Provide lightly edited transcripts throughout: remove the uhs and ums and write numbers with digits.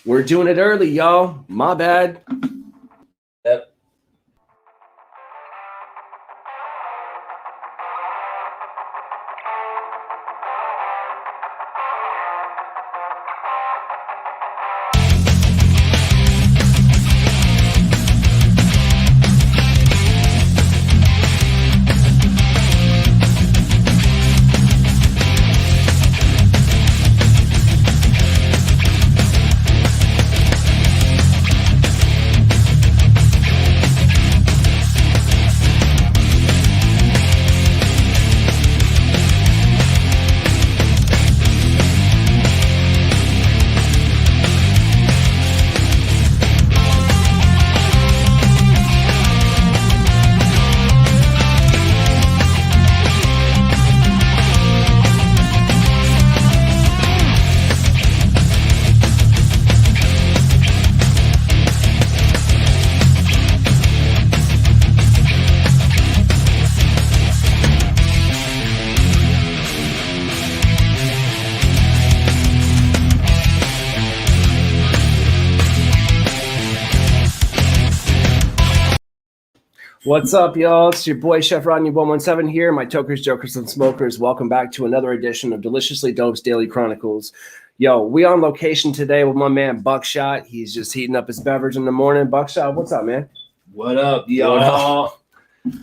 We're doing it early, y'all. My bad. Yep. What's up, y'all? It's your boy Chef Rodney 117 here. My tokers, jokers, and smokers. Welcome back to another edition of Deliciously Dope's Daily Chronicles. Yo, we on location today with my man Buckshot. He's just heating up his beverage in the morning. Buckshot, what's up, man? What up, y'all?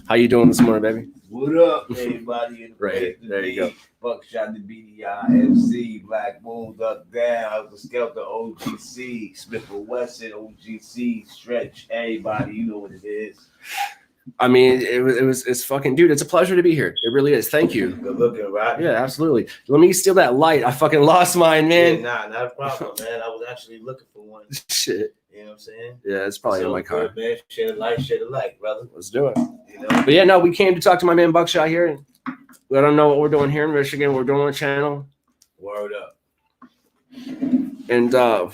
How you doing this morning, baby? What up, everybody? Right, there you go. Buckshot the BDI MC, Black Moon, Duck Down, the Skelter OGC, Smif with Wessun, OGC, Stretch, everybody, you know what it is. I mean, it's fucking, dude, it's a pleasure to be here. It really is. Thank you. Good looking, right? Yeah, absolutely. Let me steal that light. I fucking lost mine, man. Yeah, nah, not a problem, man. I was actually looking for one. Shit. You know what I'm saying? Yeah, it's probably in my car. Good, man. Share the light, brother. Let's do it. You know? But yeah, no, we came to talk to my man Buckshot here. And let him know what we're doing here in Michigan. We're doing on the channel. Word up. And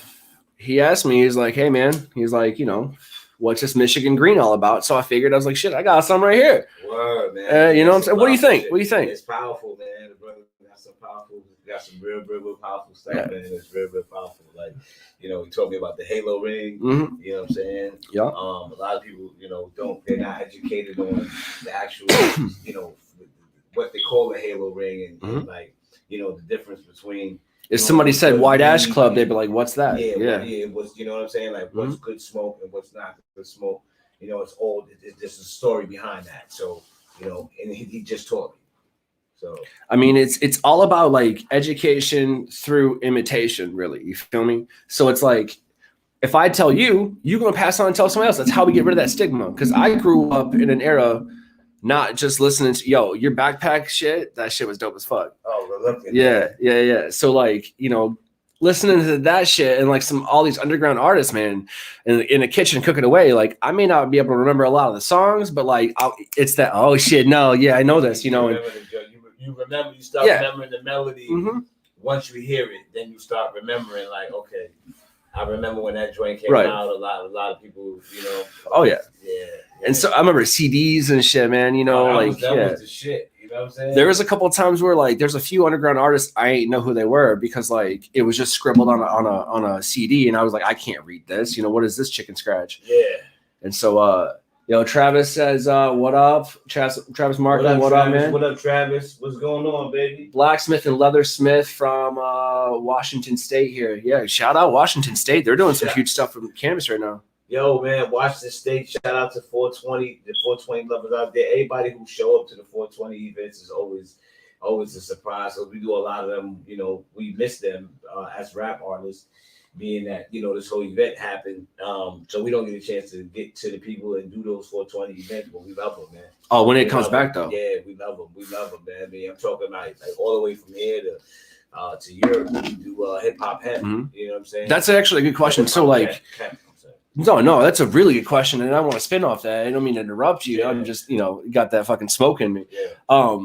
he asked me, he's like, hey, man, he's like, you know, what's this Michigan green all about? So I figured, I was like, shit, I got some right here. Word, man. You know what I'm saying? What do you think? What do you think? It's powerful, man. The brother got some real powerful stuff, man. It's real powerful. Like, you know, he told me about the halo ring. Mm-hmm. You know what I'm saying? Yeah. A lot of people, you know, they're not educated on the actual, you know, what they call a halo ring and like, you know, the difference between. If somebody said White Ash Club, they'd be like, what's that? Yeah. It was, you know what I'm saying? Like, what's good smoke and what's not good smoke. You know, it's there's a story behind that. So, you know, and he just taught me. So, I mean, it's all about like education through imitation, really. You feel me? So it's like, if I tell you, you're going to pass on and tell someone else. That's how we get rid of that stigma. Because I grew up in an era not just listening to, yo, your backpack shit, that shit was dope as fuck. Oh, look at yeah. So like, you know, listening to that shit and like all these underground artists, man, in a kitchen cooking away, like I may not be able to remember a lot of the songs, but like it's that, oh shit, no, yeah, I know this, you know. You start remembering the melody. Once you hear it, then you start remembering like, okay, I remember when that joint came out, a lot of people, you know. Oh yeah. Yeah. And so I remember CDs and shit, man, you know, that was the shit. You know what I'm saying? There was a couple of times where like there's a few underground artists I ain't know who they were because like it was just scribbled on a CD and I was like, I can't read this. You know, what is this chicken scratch? Yeah. And so Travis says, what up? Travis Markham, what up, man? What up, Travis? What's going on, baby? Blacksmith and Leathersmith from Washington State here. Yeah, shout out Washington State. They're doing some huge stuff from cannabis right now. Yo, man, Washington State, shout out to 420, the 420 lovers out there. Everybody who show up to the 420 events is always a surprise. So we do a lot of them, you know, we miss them as rap artists, being that, you know, this whole event happened. So we don't get a chance to get to the people and do those 420 events, but we love them, man. Oh, when it comes back, though. Yeah, we love them. We love them, man. I mean, I'm talking about like all the way from here to Europe. We do hip-hop hemp, you know what I'm saying? That's actually a good question. So, like... No, that's a really good question, and I want to spin off that. I don't mean to interrupt you. Yeah. I'm just, you know, got that fucking smoke in me. Yeah.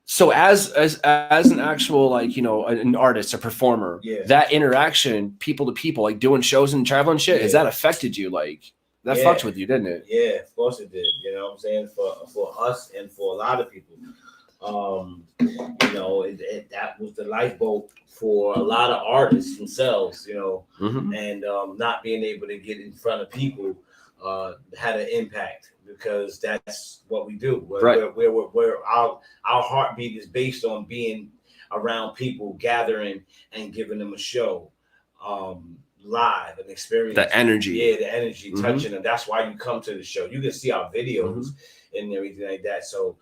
So as an actual, like, you know, an artist, a performer, that interaction, people to people, like doing shows and traveling shit, has that affected you? Like, that fucked with you, didn't it? Yeah, of course it did. You know what I'm saying? For us and for a lot of people. You know, that was the lifeboat for a lot of artists themselves, you know, and not being able to get in front of people had an impact, because that's what we do. Where our heartbeat is based on being around people, gathering and giving them a show, live, an experience. The energy. Yeah, the energy, touching them. That's why you come to the show. You can see our videos and everything like that. So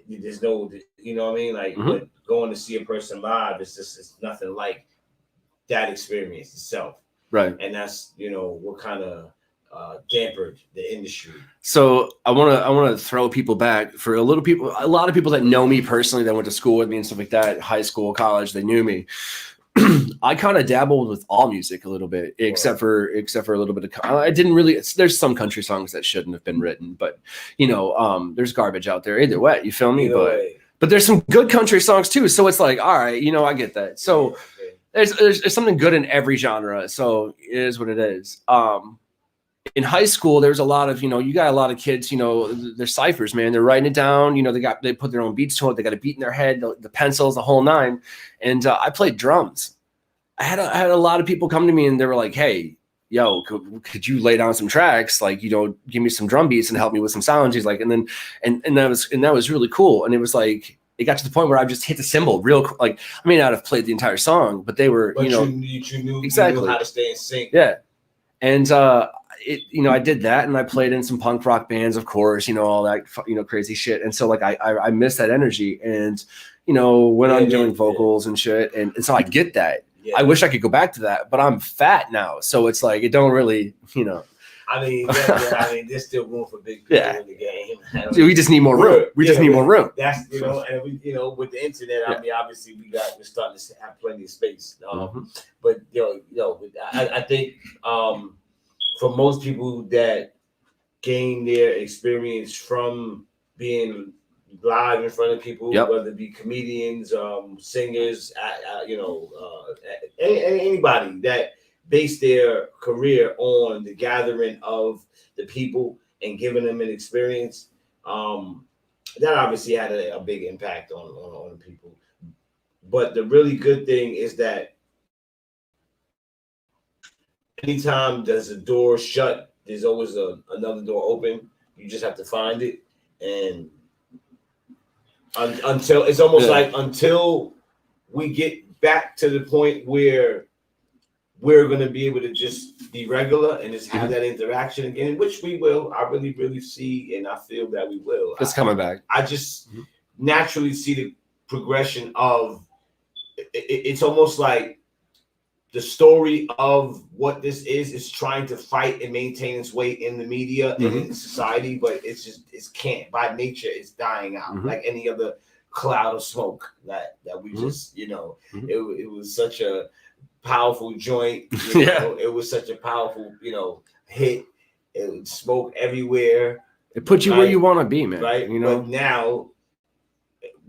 there's no, you know what I mean? Like, but going to see a person live, it's nothing like that experience itself. Right. And that's, you know, what kind of dampened the industry. So I want to throw people back for a lot of people that know me personally, that went to school with me and stuff like that, high school, college, they knew me. I kind of dabbled with all music a little bit, except for a little bit of. I didn't really. There's some country songs that shouldn't have been written, but you know, there's garbage out there either way. You feel me? But there's some good country songs too. So it's like, all right, you know, I get that. So there's something good in every genre. So it is what it is. In high school, there's a lot of, you know, you got a lot of kids, you know, they're ciphers, man. They're writing it down. You know, they put their own beats to it. They got a beat in their head, the pencils, the whole nine. And I played drums. I had a lot of people come to me and they were like, hey, yo, could you lay down some tracks? Like, you know, give me some drum beats and help me with some sounds. He's like, and that was really cool. And it was like, it got to the point where I just hit the cymbal real, like, I may not have played the entire song, but they were, you knew exactly, you knew how to stay in sync. Yeah. And, you know, I did that, and I played in some punk rock bands, of course, you know, all that, you know, crazy shit. And so like, I miss that energy, and, you know, went on doing vocals and shit. And so I get that. Yeah. I wish I could go back to that, but I'm fat now. So it's like, it don't really, you know. I mean, there's still room for big people in the game. We just need more room. We just need more room. That's, you know, and we, you know, with the internet, I mean, obviously we're starting to have plenty of space. But I think for most people that gain their experience from being live in front of people, whether it be comedians, singers, you know, anybody that base their career on the gathering of the people and giving them an experience, that obviously had a big impact on people. But the really good thing is that anytime there's a door shut, there's always another door open. You just have to find it. And until it's almost like until we get back to the point where we're going to be able to just be regular and just have that interaction again, which we will. I really, really see, and I feel that we will. It's coming back. I just naturally see the progression of it's almost like the story of what this is trying to fight and maintain its way in the media and in society, but it can't. By nature, it's dying out like any other cloud of smoke that we just, you know, it was such a powerful joint. You know, it was such a powerful, you know, hit. It would smoke everywhere. It puts you where you want to be, man. Right. You know, but now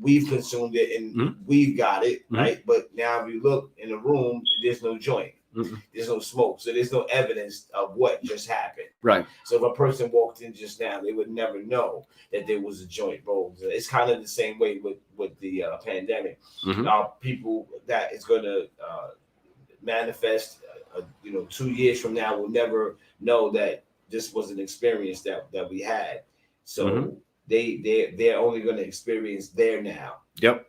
we've consumed it and we've got it, right? But now if you look in the room, there's no joint. There's no smoke. So there's no evidence of what just happened. Right. So if a person walked in just now, they would never know that there was a joint rolled. It's kind of the same way with the pandemic. People that is going to manifest, you know, 2 years from now will never know that this was an experience that we had. So they're only going to experience there now. Yep.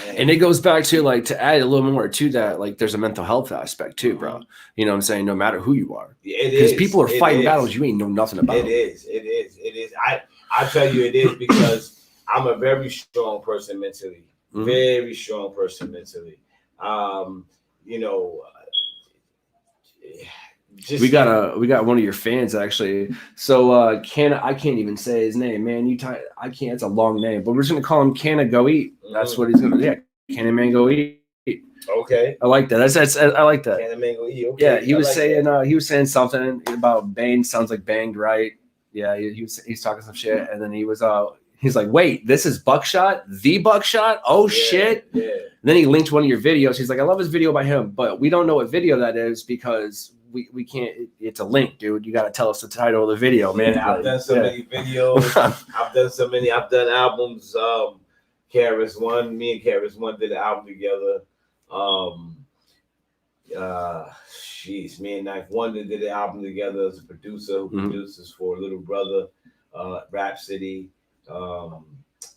And it goes back to, like, to add a little more to that, like, there's a mental health aspect too, bro. You know what I'm saying? No matter who you are. Because people are fighting battles you ain't know nothing about. It is. I tell you it is, because I'm a very strong person mentally. Very strong person mentally. You know, we got one of your fans actually. So I can't even say his name, man. I can't. It's a long name, but we're just gonna call him Canna Go Eat. That's what he's gonna do. Yeah, Canna Man Go Eat. Okay, I like that. That's I like that. Canna Man Go Eat. Okay. Yeah, he was saying something about bang. Sounds like banged, right? Yeah, he's talking some shit, and then he's like, wait, this is Buckshot, the Buckshot. Oh shit. Yeah. And then he linked one of your videos. He's like, I love his video by him, but we don't know what video that is because we can't. It's a link, dude. You got to tell us the title of the video, man. I've done so many videos. I've done albums. KRS-One. Me and KRS-One did an album together. Me and Knife Wonder did an album together as a producer who produces for Little Brother, Rhapsody.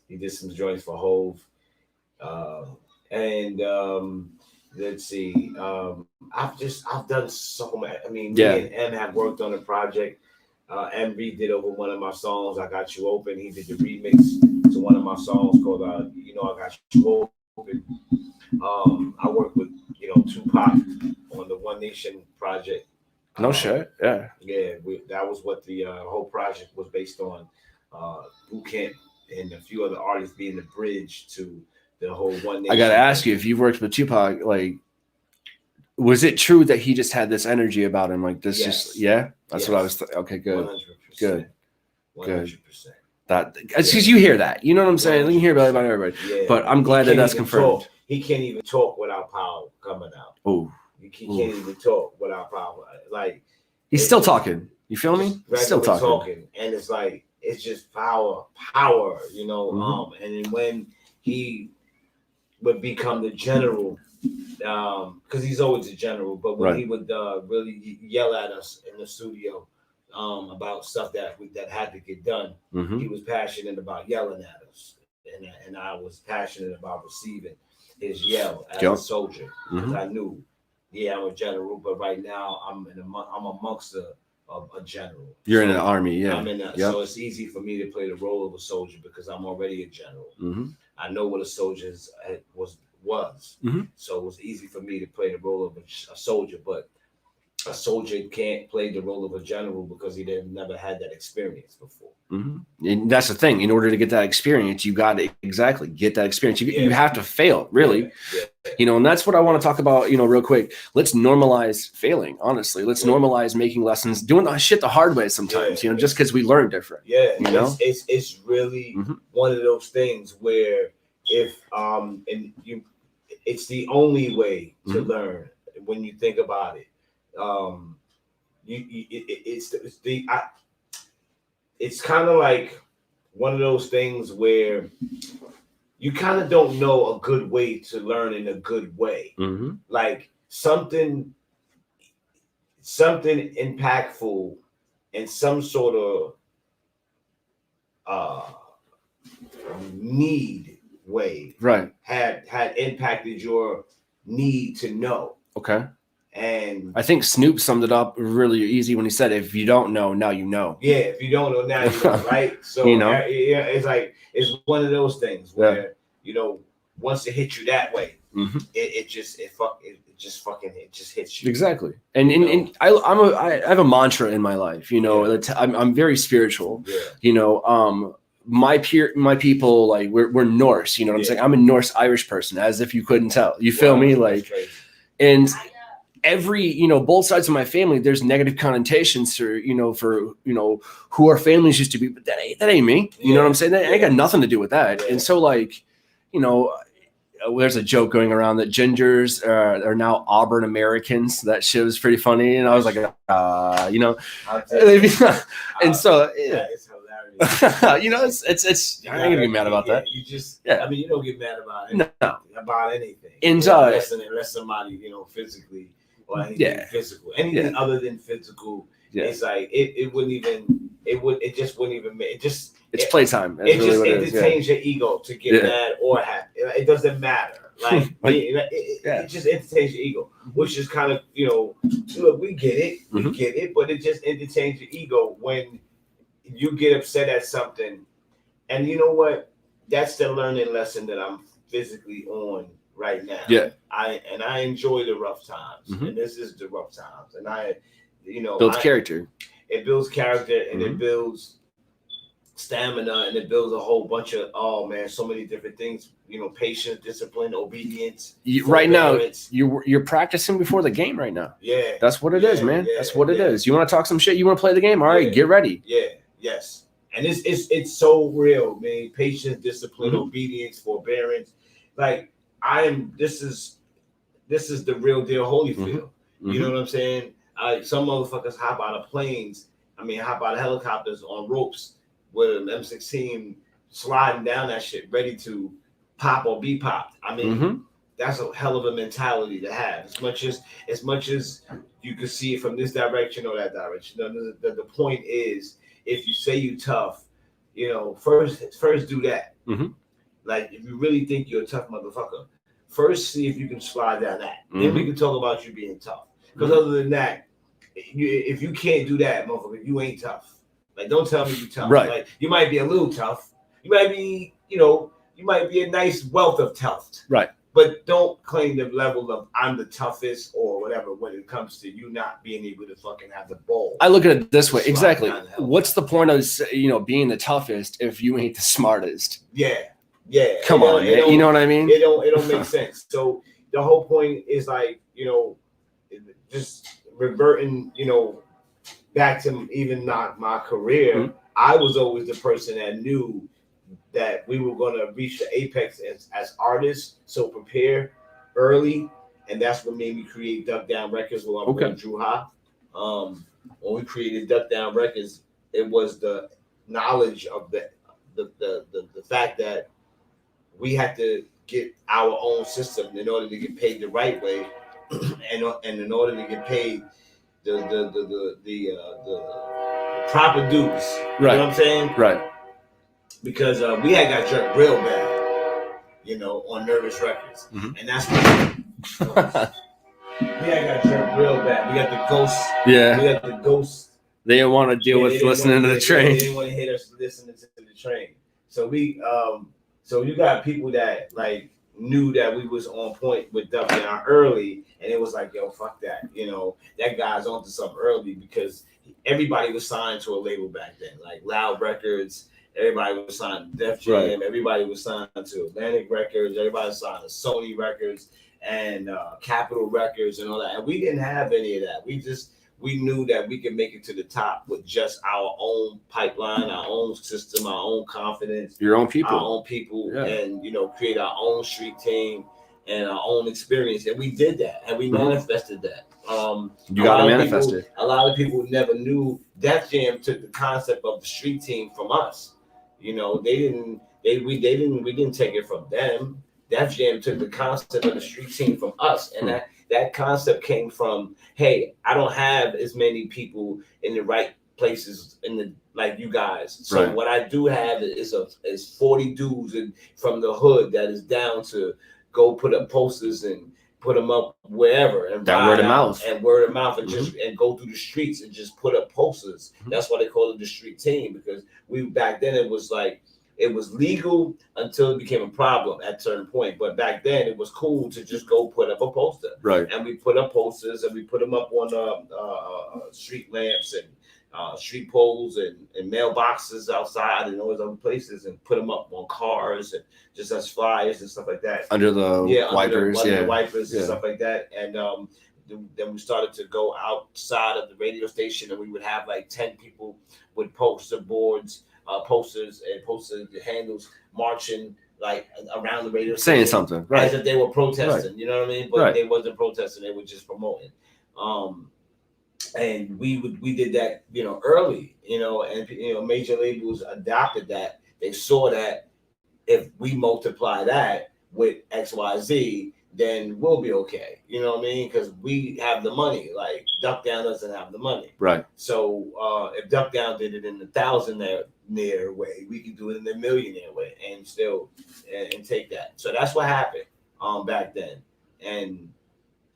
He did some joints for Hove. Let's see. I've done so much. I mean, me and M have worked on a project. M redid over one of my songs, I Got You Open. He did the remix to one of my songs called I Got You Open. I worked with, Tupac on the One Nation project. No shit. Yeah. Yeah, that was what the whole project was based on. Boot Camp and a few other artists being the bridge to the whole One Nation. I gotta ask you, if you've worked with Tupac, like, was it true that he just had this energy about him? Like this, Yes. That's what I was. Okay, good, 100%. good, 100%. That because you hear that, you know what I'm saying? 100%. You hear about everybody, but I'm glad that's confirmed. He can't even talk without power coming out. Oh, he can't even talk without power. Like he's still talking. You feel me? He's still talking, and it's like it's just power. And then when he would become the general, because he's always a general, but when he would really yell at us in the studio about stuff that had to get done, he was passionate about yelling at us, and I was passionate about receiving his yell as a soldier, because I knew, I'm a general, but right now I'm amongst a general. You're in an army, I'm in that, so it's easy for me to play the role of a soldier because I'm already a general. I know what a soldier was. So it was easy for me to play the role of a soldier, but a soldier can't play the role of a general because he never had that experience before. And that's the thing. In order to get that experience, you got to get that experience. You have to fail, really. And that's what I want to talk about, real quick. Let's normalize failing, honestly. Let's normalize making lessons, doing the shit the hard way sometimes, just because we learn different. It's really one of those things where it's the only way to learn when you think about it. It's kind of like one of those things where you kind of don't know a good way to learn in a good way. Like something impactful and some sort of need way had impacted your need to know. Okay. And I think Snoop summed it up really easy when he said, if you don't know, now you know. Yeah, if you don't know, now you know, right? So it's like it's one of those things where once it hits you that way, it just hits you. Exactly. And I have a mantra in my life, I'm very spiritual. My people, like we're Norse, you know what I'm saying? I'm a Norse Irish person, as if you couldn't tell. You feel me? Like, and every, both sides of my family, there's negative connotations for who our families used to be, but that ain't me. You know what I'm saying? That ain't got nothing to do with that. And so, like, there's a joke going around that gingers are now Auburn Americans. That shit was pretty funny, and I was like, and so it's hilarious. It's I ain't gonna be mad about that. You just, I mean, you don't get mad about it. No. About anything. And unless somebody, physically or anything physical, anything other than physical. It's like it just wouldn't even make it just. It's playtime. It just entertains your ego to get mad or happy. It doesn't matter. Like it just entertains your ego, which is kind of look, we get it, but it just entertains your ego when you get upset at something. And you know what? That's the learning lesson that I'm physically on right now. Yeah. I enjoy the rough times, and this is the rough times, and builds character. It builds character, and it builds stamina, and it builds a whole bunch of so many different things. Patience, discipline, obedience. Right now, you're practicing before the game right now. Yeah, that's what it is, man. That's what it is. You want to talk some shit? You want to play the game? All right, get ready. Yeah, yes. And it's so real, man. Patience, discipline, obedience, forbearance. Like this is the real deal, Holyfield. You know what I'm saying? Some motherfuckers hop out of planes. Hop out of helicopters on ropes with an M16 sliding down that shit, ready to pop or be popped. I mean, Mm-hmm. that's a hell of a mentality to have. As much as you can see it from this direction or that direction. The point is, if you say you tough, you know, first do that. Mm-hmm. Like, if you really think you're a tough motherfucker, first see if you can slide down that. Mm-hmm. Then we can talk about you being tough. Because Mm-hmm. other than that, if you can't do that, motherfucker, you ain't tough. Like, don't tell me you tough. Right. Like, you might be a little tough. You might be, you know, you might be a nice wealth of tough. Right. But don't claim the level of I'm the toughest or whatever when it comes to you not being able to fucking have the ball. I look at it this way. Exactly. Kind of What's the point of, you know, being the toughest if you ain't the smartest? Yeah. Come on, man. You know what I mean? It don't make sense. So the whole point is, like, you know, just reverting, you know, back to even not my career. Mm-hmm. I was always the person that knew that we were going to reach the apex as artists. So prepare early. And that's what made me create Duck Down Records with my friend Drew Ha. When we created Duck Down Records, it was the knowledge of the fact that we had to get our own system in order to get paid the right way, and in order to get paid the proper dues. Right. You know what I'm saying? Right. Because we had got jerked real bad, you know, on Nervous Records. Mm-hmm. And that's what we had got jerked real bad. We got the ghosts. Yeah. We got the ghosts. They didn't want to deal with listening to the train. They didn't want to hit us listening to the train. So so you got people that, like, knew that we was on point with Duck Down early, and it was like, yo, fuck that. You know, that guy's onto something early, because everybody was signed to a label back then, like Loud Records. Everybody was signed to Def Jam. Right. Everybody was signed to Atlantic Records. Everybody was signed to Sony Records and Capitol Records and all that. And we didn't have any of that. We knew that we could make it to the top with just our own pipeline, our own system, our own confidence. Your own people. Our own people, yeah. And, you know, create our own street team and our own experience. And we did that, and we manifested that. You got to manifest it. A lot of people never knew Def Jam took the concept of the street team from us. You know, we didn't take it from them. Def Jam took the concept of the street team from us, and that concept came from, hey, I don't have as many people in the right places like you guys. So what I do have is 40 dudes from the hood that is down to go put up posters and put them up wherever, and that word of mouth and just and go through the streets and just put up posters. That's why they call it the street team, because back then it was like, it was legal until it became a problem at a certain point. But back then it was cool to just go put up a poster. Right. And we put up posters, and we put them up on street lamps and street poles and mailboxes outside and all those other places, and put them up on cars and just as flyers and stuff like that. Under the wipers. Under the wipers and stuff like that. And then we started to go outside of the radio station, and we would have like 10 people with poster boards, posters and poster handles marching like around the radio station, saying something, right? As if they were protesting, right. You know what I mean? But they wasn't protesting; they were just promoting. And we did that, you know, early, you know, and you know, major labels adopted that. They saw that if we multiply that with XYZ, then we'll be okay. You know what I mean? Because we have the money. Like, Duck Down doesn't have the money. Right. So if Duck Down did it in the thousandaire way, we could do it in the millionaire way and still and take that. So that's what happened back then. And,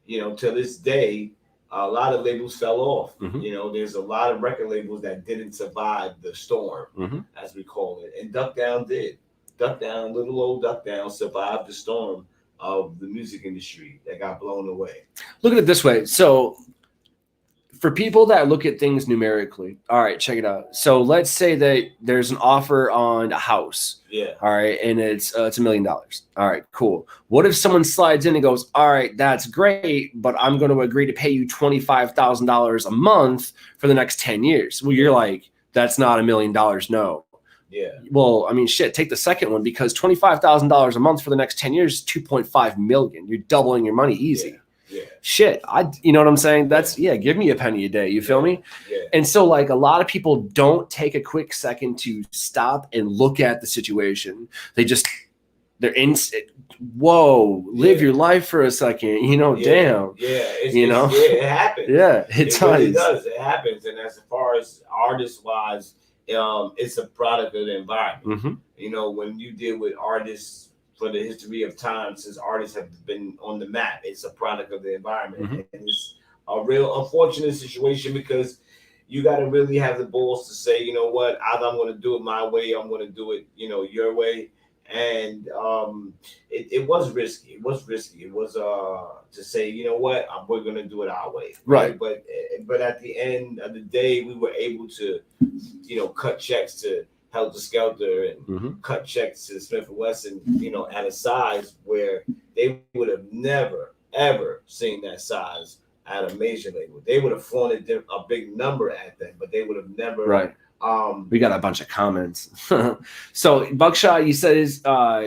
you know, to this day, a lot of labels fell off. You know, there's a lot of record labels that didn't survive the storm, as we call it. And Duck Down did. Duck Down, little old Duck Down, survived the storm of the music industry that got blown away. Look at it this way. So for people that look at things numerically, all right, check it out. So let's say that there's an offer on a house. Yeah. All right. And it's $1 million. All right, cool. What if someone slides in and goes, all right, that's great, but I'm going to agree to pay you $25,000 a month for the next 10 years. Well, you're like, that's not $1 million. No. Yeah. Well, I mean, shit, take the second one, because $25,000 a month for the next 10 years is $2.5 million. You're doubling your money easy. Yeah. Shit. You know what I'm saying? That's, give me a penny a day. You feel me? Yeah. And so, like, a lot of people don't take a quick second to stop and look at the situation. They just they're in. Whoa, live your life for a second. You know, damn. Yeah, it happens. Yeah, it really does. It happens, and as far as artist wise, it's a product of the environment. You know, when you deal with artists for the history of time, since artists have been on the map, it's a product of the environment, and it's a real unfortunate situation because you got to really have the balls to say, you know what, either I'm going to do it my way, I'm going to do it, you know, your way. And it was risky. It was risky. It was to say, you know what, we're going to do it our way. Right. But at the end of the day, we were able to, you know, cut checks to Helter Skelter and cut checks to Smif and Wessun, you know, at a size where they would have never, ever seen that size at a major label. They would have flaunted a big number at them, but they would have never. Right. We got a bunch of comments. So Buckshot, you said is our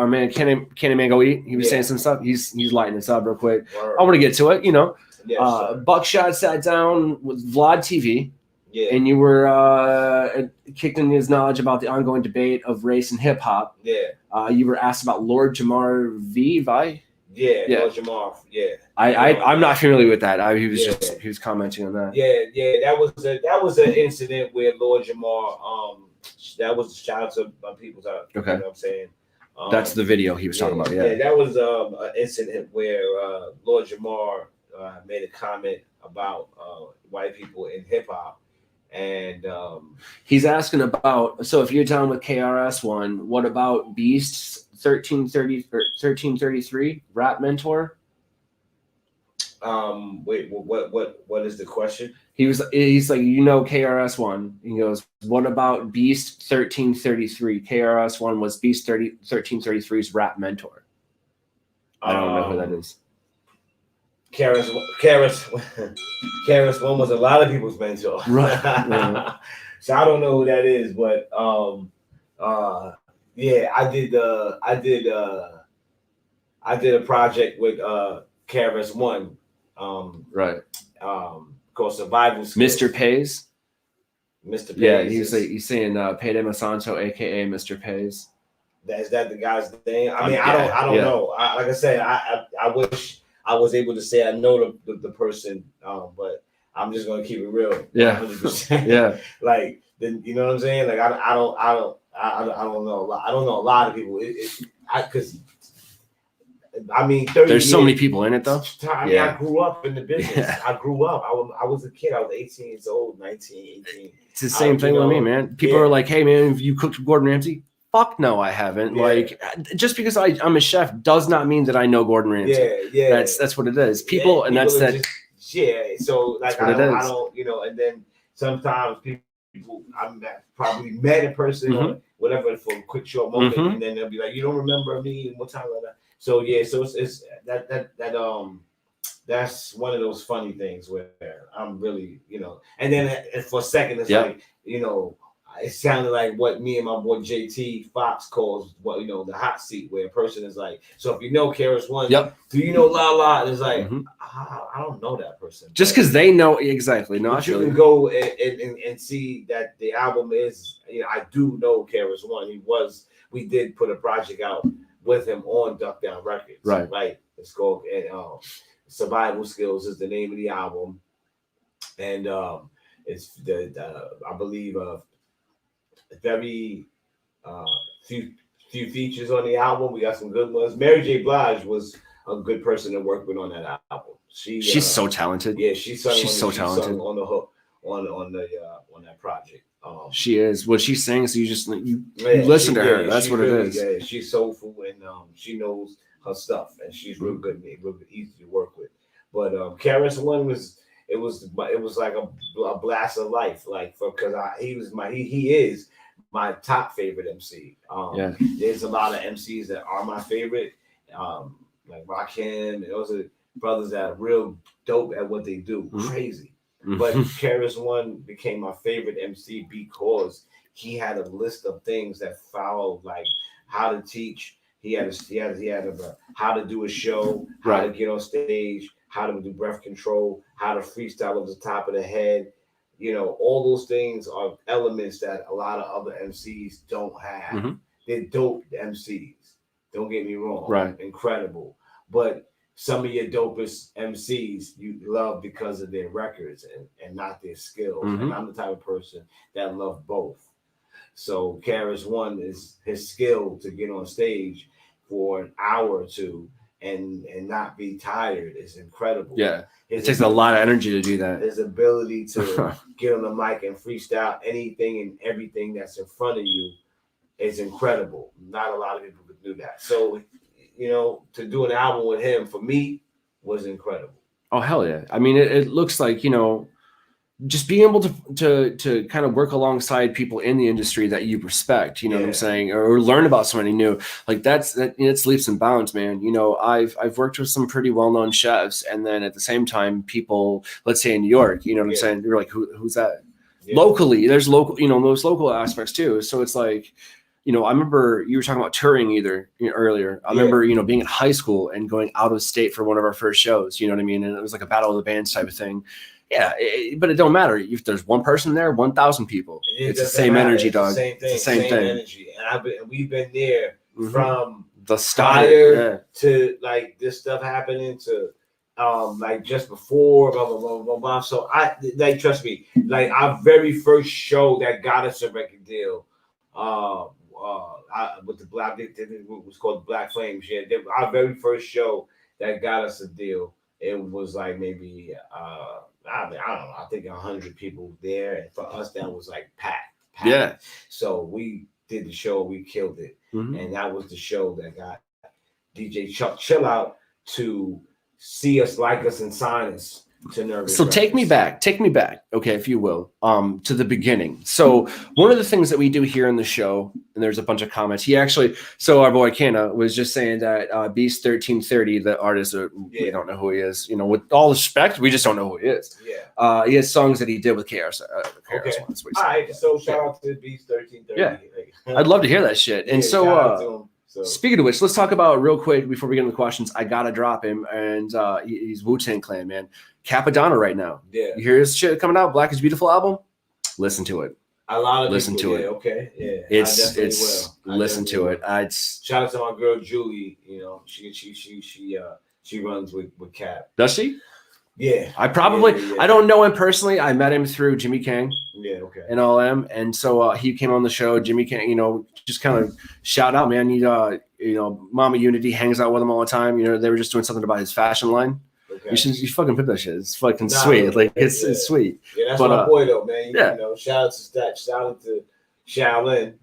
man Kenny Man Go Eat. He was saying some stuff. He's lighting us up real quick. Word. I want to get to it. You know, Yes, Buckshot sat down with Vlad TV. Yeah. And you were kicked in his knowledge about the ongoing debate of race and hip hop. Yeah. You were asked about Lord Jamar Vi. Yeah. Lord Jamar. Yeah. I'm not familiar with that. He was commenting on that. Yeah. That was an incident where Lord Jamar. That was shout out to my people's out. Okay. You know what I'm saying? That's the video he was talking about. Yeah. That was an incident where Lord Jamar made a comment about white people in hip hop. And he's asking about, so if you're down with KRS-One, what about Beast's 1330 or 1333 rap mentor? Wait, what is the question? He's like, you know, KRS-One. He goes, what about Beast 1333? KRS-One was Beast 1333's rap mentor. I don't know who that is. KRS-One was a lot of people's mentor. Right. Yeah. So I don't know who that is, but yeah, I did a project with KRS-One. Right. Called Survival Skills. Mr. Pays. Mr. Pays. Yeah, he's saying Payday Masanto, a.k.a. Mr. Pays. Is that the guy's name? I mean, I don't know. Like I said, I wish I was able to say I know the person, but I'm just gonna keep it real. Yeah. 100%. Yeah. Like, you know what I'm saying? Like, I don't know a lot. I don't know a lot of people. Because I mean, 30 there's so many people in it though. I mean, I grew up in the business. Yeah. I grew up. I was a kid. I was 18 years old, 19, 18. It's the same thing with me, man. People are like, hey, man, have you cooked with Gordon Ramsay? Fuck no, I haven't. Yeah. Like, just because I'm a chef does not mean that I know Gordon Ramsay. Yeah. That's what it is. People, and that's that. So like, I don't, you know, and then sometimes people I've probably met a person or whatever for a quick short moment, and then they'll be like, you don't remember me? What time like that? So yeah, so it's that's one of those funny things where I'm really, you know, and then for a second it's like, you know, it sounded like what me and my boy JT Fox calls what, you know, the hot seat, where a person is like, so if you know KRS-One, do you know La La? And it's like, I don't know that person. Just because they know exactly. No, you can go and see that the album is, you know, I do know KRS-One. We did put a project out with him on Duck Down Records. Right. It's called Survival Skills is the name of the album. And it's I believe very few features on the album. We got some good ones. Mary J. Blige was a good person to work with on that album. She's so talented. Yeah, she's so talented on the hook on that project. She is what she sings. You just listen to her. That's what it is. Yeah, she's soulful and she knows her stuff, and she's real good, real easy to work with. But KRS-One was like a blast of life, like because he is my top favorite MC. There's a lot of MCs that are my favorite, like Rakim, and those are brothers that are real dope at what they do, crazy. But KRS-One became my favorite MC because he had a list of things that followed, like how to teach. He had how to do a show, how to get on stage, how to do breath control, how to freestyle off the top of the head. You know, all those things are elements that a lot of other MCs don't have. they're dope MCs. Don't get me wrong. Right. Incredible. But some of your dopest MCs you love because of their records and not their skills. Mm-hmm. And I'm the type of person that love both. So KRS One is his skill to get on stage for an hour or two and not be tired is incredible. Yeah. It takes a lot of energy to do that. His ability to get on the mic and freestyle anything and everything that's in front of you is incredible. Not a lot of people could do that. So, you know, to do an album with him for me was incredible. Oh, hell yeah. I mean, it looks like, you know, just being able to kind of work alongside people in the industry that you respect, you know what I'm saying, or learn about somebody new, like it's leaps and bounds, man. You know, I've worked with some pretty well-known chefs, and then at the same time, people, let's say in New York, you know what I'm saying, you're like, who's that? Locally, there's local, you know, those local aspects too. So it's like, you know, I remember you were talking about touring earlier. I remember, you know, being in high school and going out of state for one of our first shows, you know what I mean? And it was like a battle of the bands type of thing. Yeah, but it don't matter if there's one person there, 1,000 people. It's the same energy, dog. It's the same thing. Energy. And we've been there from the start prior to like this stuff happening to like just before blah blah blah blah blah. So I like, trust me, like our very first show that got us a record deal, with the black, it was called Black Flames. Yeah, our very first show that got us a deal. It was like maybe I don't know. I think 100 people there, and for us that was like packed. Yeah. So we did the show, we killed it, and that was the show that got DJ Chuck Chill Out to see us, like us, and sign us to Nervous. So take me back, okay, if you will, to the beginning. So one of the things that we do here in the show, and there's a bunch of comments. So our boy Kenna was just saying that Beast 1330, the artist, we don't know who he is. You know, with all respect, we just don't know who he is. Yeah. He has songs that he did with KRS. Okay. All right. So shout out to Beast 1330. Yeah. I'd love to hear that shit. And so speaking of which, let's talk about real quick before we get into the questions. I gotta drop him, and he's Wu-Tang Clan, man. Capadonna right now. Yeah. You hear his shit coming out, Black is Beautiful album? Listen to it. A lot of listen people, to it. Okay. Yeah. It's listen to it. Shout out to my girl Julie. You know, she runs with Cap. Does she? Yeah. I probably I don't know him personally. I met him through Jimmy Kang. Yeah, okay. And LM. And so he came on the show. Jimmy Kang, you know, just kind of shout out, man. You know, Mama Unity hangs out with him all the time. You know, they were just doing something about his fashion line. Okay. You fucking put that shit. It's fucking sweet. Like it's sweet. Yeah, that's my boy though, man. You know, shout out to Stat, shout out to Shaolin.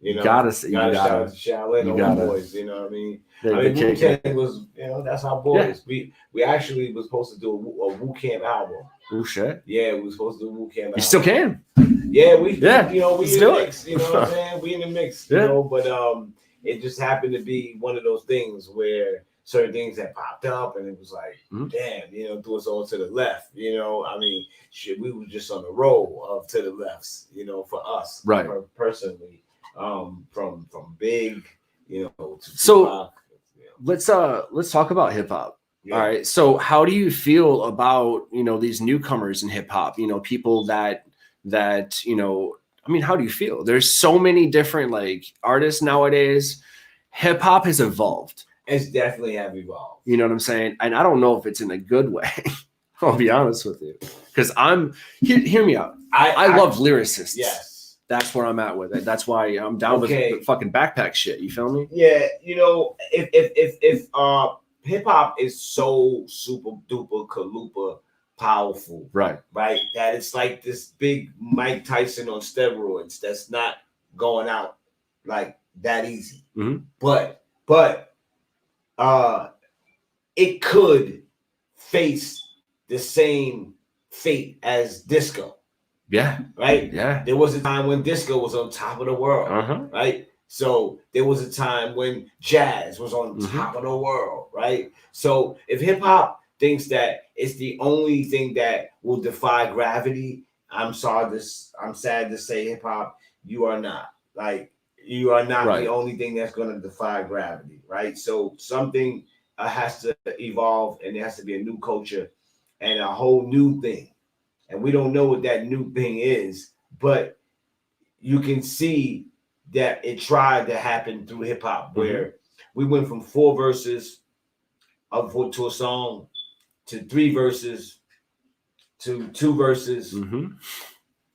You know, you gotta shout out to Shaolin and all boys. You know what I mean? Wu-Tang was, you know, that's our boys. Yeah. We actually was supposed to do a Wu Camp album. Oh shit. Yeah, we were supposed to do a Wu Camp album. You still can. Yeah, you know, we in the mix. You know what I'm saying? We in the mix. You know, but it just happened to be one of those things where certain things that popped up, and it was like, damn, you know, threw us all to the left. You know, I mean, shit, we were just on the roll of to the lefts. You know, for us, right, personally, from big, you know, to so Tupac, you know. Let's talk about hip hop. Yeah. All right. So how do you feel about, you know, these newcomers in hip hop? You know, people that you know. I mean, how do you feel? There's so many different like artists nowadays. Hip hop has evolved. It's definitely have evolved. You know what I'm saying? And I don't know if it's in a good way. I'll be honest with you. Because hear me out. I love lyricists. Yes. That's where I'm at with it. That's why I'm down with the fucking backpack shit. You feel me? Yeah. You know, if hip hop is so super duper kalupa powerful. Right. That it's like this big Mike Tyson on steroids that's not going out like that easy. But it could face the same fate as disco. Yeah. Right? Yeah. There was a time when disco was on top of the world. Right? So there was a time when jazz was on top of the world. Right? So if hip hop thinks that it's the only thing that will defy gravity, I'm sad to say, hip hop, you are not. Like, you are not the only thing that's going to defy gravity, right? So something has to evolve, and there has to be a new culture and a whole new thing. And we don't know what that new thing is, but you can see that it tried to happen through hip hop, where we went from 4 verses to a song to 3 verses to 2 verses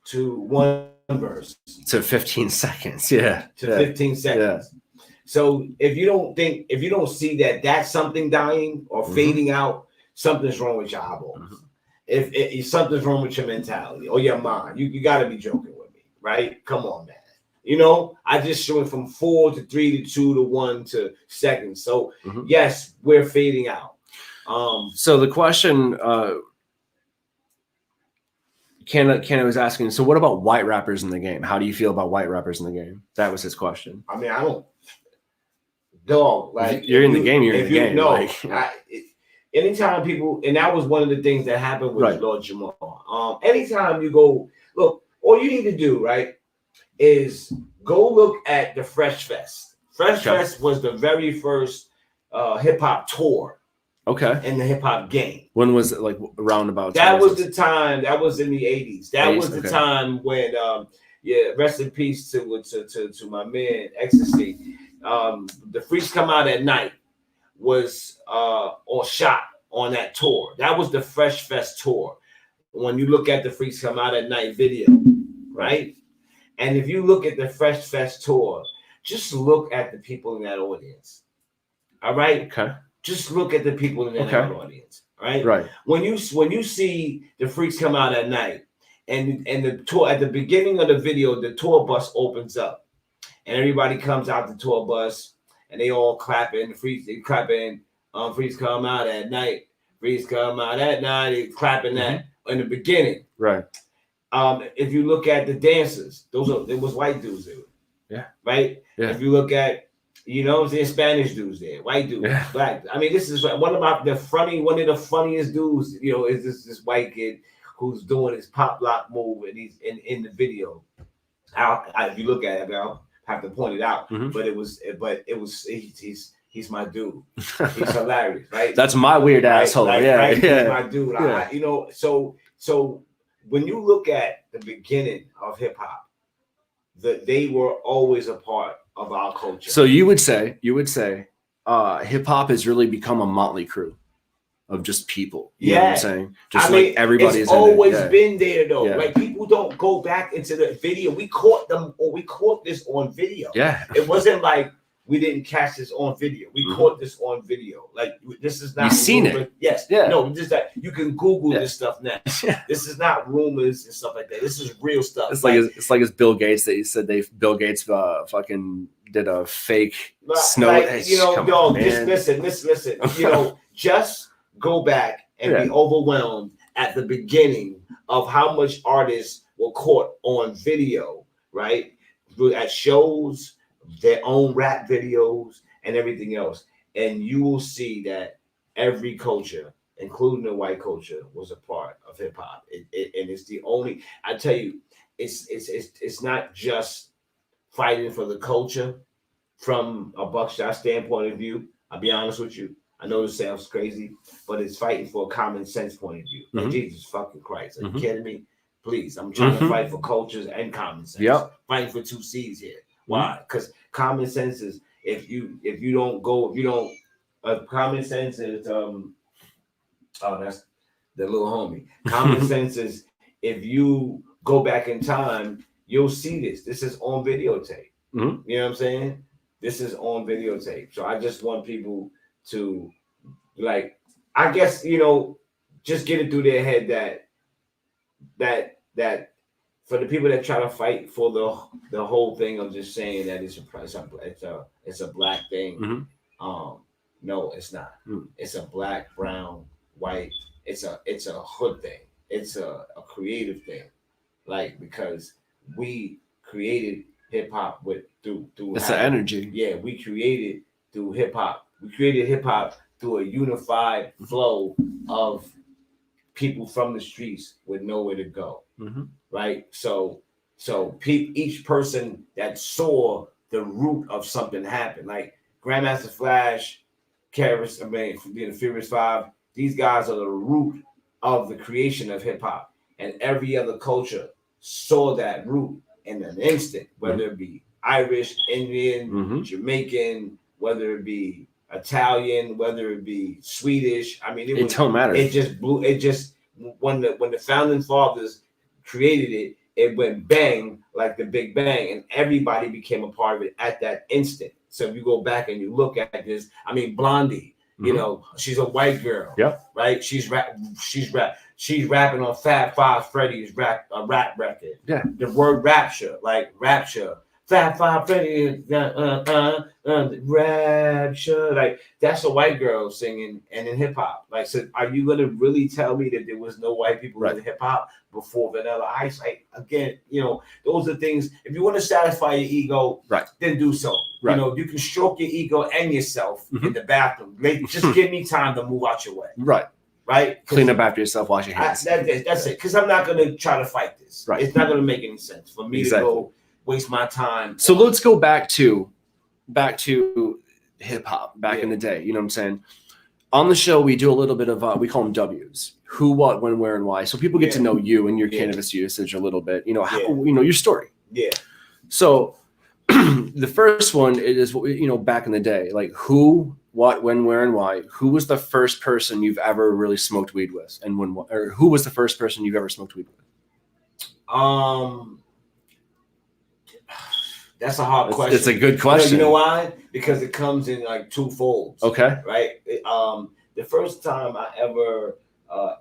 to 1 verse to 15 seconds. Yeah. To 15 seconds. Yeah. So if you don't see that that's something dying or fading out, something's wrong with your eyeballs. If something's wrong with your mentality or your mind, you got to be joking with me, right? Come on, man. You know, I just went from 4 to 3 to 2 to 1 to seconds. So yes, we're fading out. So the question Kenna was asking, so what about white rappers in the game? How do you feel about white rappers in the game? That was his question. I mean, I don't, dog, like you're in the game, you're in the game. No, like, anytime people, and that was one of the things that happened with Lord Jamal. Anytime you go, look, all you need to do, right, is go look at the Fresh Fest. Fresh Fest was the very first hip hop tour. Okay. In the hip hop game. When was it, like, roundabout? That was the time. That was in the 80s. That was the time when, rest in peace to my man Ecstasy. The Freaks Come Out at Night was or shot on that tour. That was the Fresh Fest tour. When you look at the Freaks Come Out at Night video, right? And if you look at the Fresh Fest tour, just look at the people in that audience. All right? Okay. Just look at the people in that audience, right? Right. When you see the Freaks Come Out at Night, and the tour at the beginning of the video, the tour bus opens up, and everybody comes out the tour bus, and they all clapping. The Freaks, they clapping. Freaks Come Out at Night. Freaks Come Out at Night. They clapping that in the beginning. Right. If you look at the dancers, it was white dudes there. Yeah. Right. Yeah. If you look at, you know, there's Spanish dudes there, white dudes, black. I mean, this is one of the funniest dudes, you know, is this white kid who's doing his pop lock move, and he's in the video. If you look at it, I'll have to point it out. But he's my dude. He's hilarious, right? That's my weird asshole. Right? Yeah. He's my dude. Yeah. You know, so when you look at the beginning of hip hop, they were always a part of our culture. So you would say hip hop has really become a motley crew of just people. You know what I'm saying? Just like everybody's it's always in been there though. Yeah. Like, people don't go back into the video. We caught this on video. Yeah. It wasn't like we didn't catch this on video. We caught this on video. Like, this is not. You've seen it. Yes. Yeah. No, just that you can Google this stuff now. This is not rumors and stuff like that. This is real stuff. It's like it's Bill Gates that he said Bill Gates fucking did a fake snow. Like, you know, yo, just listen. You know, just go back and be overwhelmed at the beginning of how much artists were caught on video, right? At shows, their own rap videos, and everything else. And you will see that every culture, including the white culture, was a part of hip hop. And it's the only, I tell you, it's not just fighting for the culture from a Buckshot standpoint of view. I'll be honest with you. I know this sounds crazy, but it's fighting for a common sense point of view. Like, Jesus fucking Christ. Are you kidding me? Please, I'm trying to fight for cultures and common sense. Yep. Fighting for 2 C's here. Why? Because common sense is common sense is that's the little homie. Common sense is, if you go back in time, you'll see this. This is on videotape. You know what I'm saying? This is on videotape. So I just want people to, like, I guess, you know, just get it through their head that for the people that try to fight for the whole thing of just saying that it's a black thing. No, it's not. It's a black, brown, white. It's a hood thing. It's a creative thing. Like, because we created hip hop through it's the energy. Yeah, we created through hip hop. We created hip hop through a unified flow of people from the streets with nowhere to go. Right? So each person that saw the root of something happen, like Grandmaster Flash, Karis, the Furious 5, these guys are the root of the creation of hip hop. And every other culture saw that root in an instant, whether it be Irish, Indian, Mhm. Jamaican, whether it be Italian, whether it be Swedish. I mean, It don't matter. It just blew. It just when the founding fathers created it, it went bang like the Big Bang, and everybody became a part of it at that instant. So if you go back and you look at this, I mean, Blondie, you know, she's a white girl, right? She's rapping on Fab Five Freddy's rap record. Yeah, the word rapture, like rapture. Fab Five Freddy, rapture, like that's a white girl singing, and in hip hop. Like, so are you gonna really tell me that there was no white people in hip hop before Vanilla Ice? Like, again, you know, those are things. If you want to satisfy your ego, then do so. You know, you can stroke your ego and yourself in the bathroom. Just give me time to move out your way. Right? Clean up after yourself, wash your hands. That's it. Because I'm not gonna try to fight this. It's not gonna make any sense for me to go waste my time. So let's go back to hip hop back in the day. You know what I'm saying? On the show, we do a little bit of we call them W's: who, what, when, where, and why. So people get to know you and your cannabis usage a little bit. You know, how, you know your story. Yeah. So the first one is, you know, back in the day, like who, what, when, where, and why. Who was the first person you've ever really smoked weed with, and when? Or who was the first person you've ever smoked weed with? That's a hard question. It's a good question. You know why? Because it comes in like two folds. Okay. Right? The first time I ever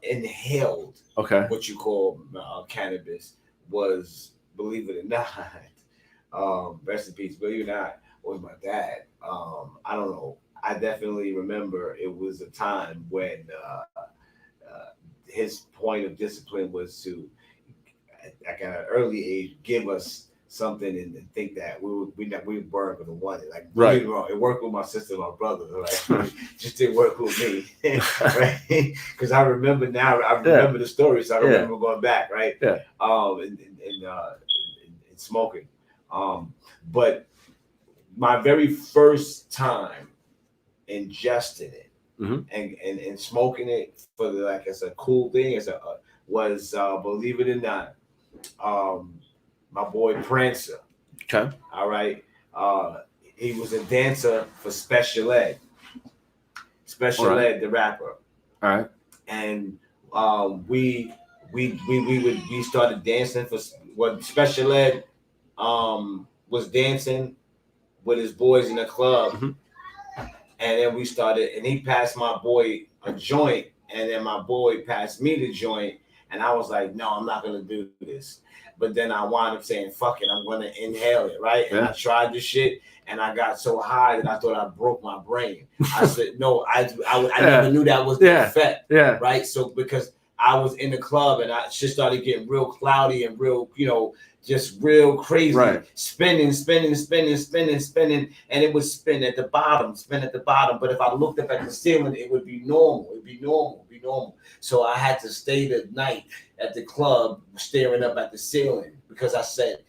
inhaled what you call cannabis was, believe it or not, rest in peace, believe it or not, was my dad. I don't know. I definitely remember it was a time when his point of discipline was to, at an early age, give us something and think that we weren't gonna want it. Like, right. It worked with my sister and my brother. Like, just didn't work with me, right? Because I remember now. I remember the story, so I remember going back, right? Yeah. And smoking. But my very first time ingesting it and smoking it for like as a cool thing, was believe it or not, my boy Prancer. Okay. All right. He was a dancer for Special Ed. Special Ed, the rapper. All right. And we started dancing for what Special Ed was dancing with his boys in the club. And then we started, and he passed my boy a joint, and then my boy passed me the joint, and I was like, no, I'm not gonna do this. But then I wound up saying, fuck it, I'm going to inhale it, right? And I tried this shit, and I got so high that I thought I broke my brain. I said, no, I never knew that was the effect, right? So because I was in the club, and I just started getting real cloudy and real, you know, just real crazy, spinning, and it would spin at the bottom. But if I looked up at the ceiling, it would be normal. It'd be normal. So I had to stay the night at the club staring up at the ceiling because I said,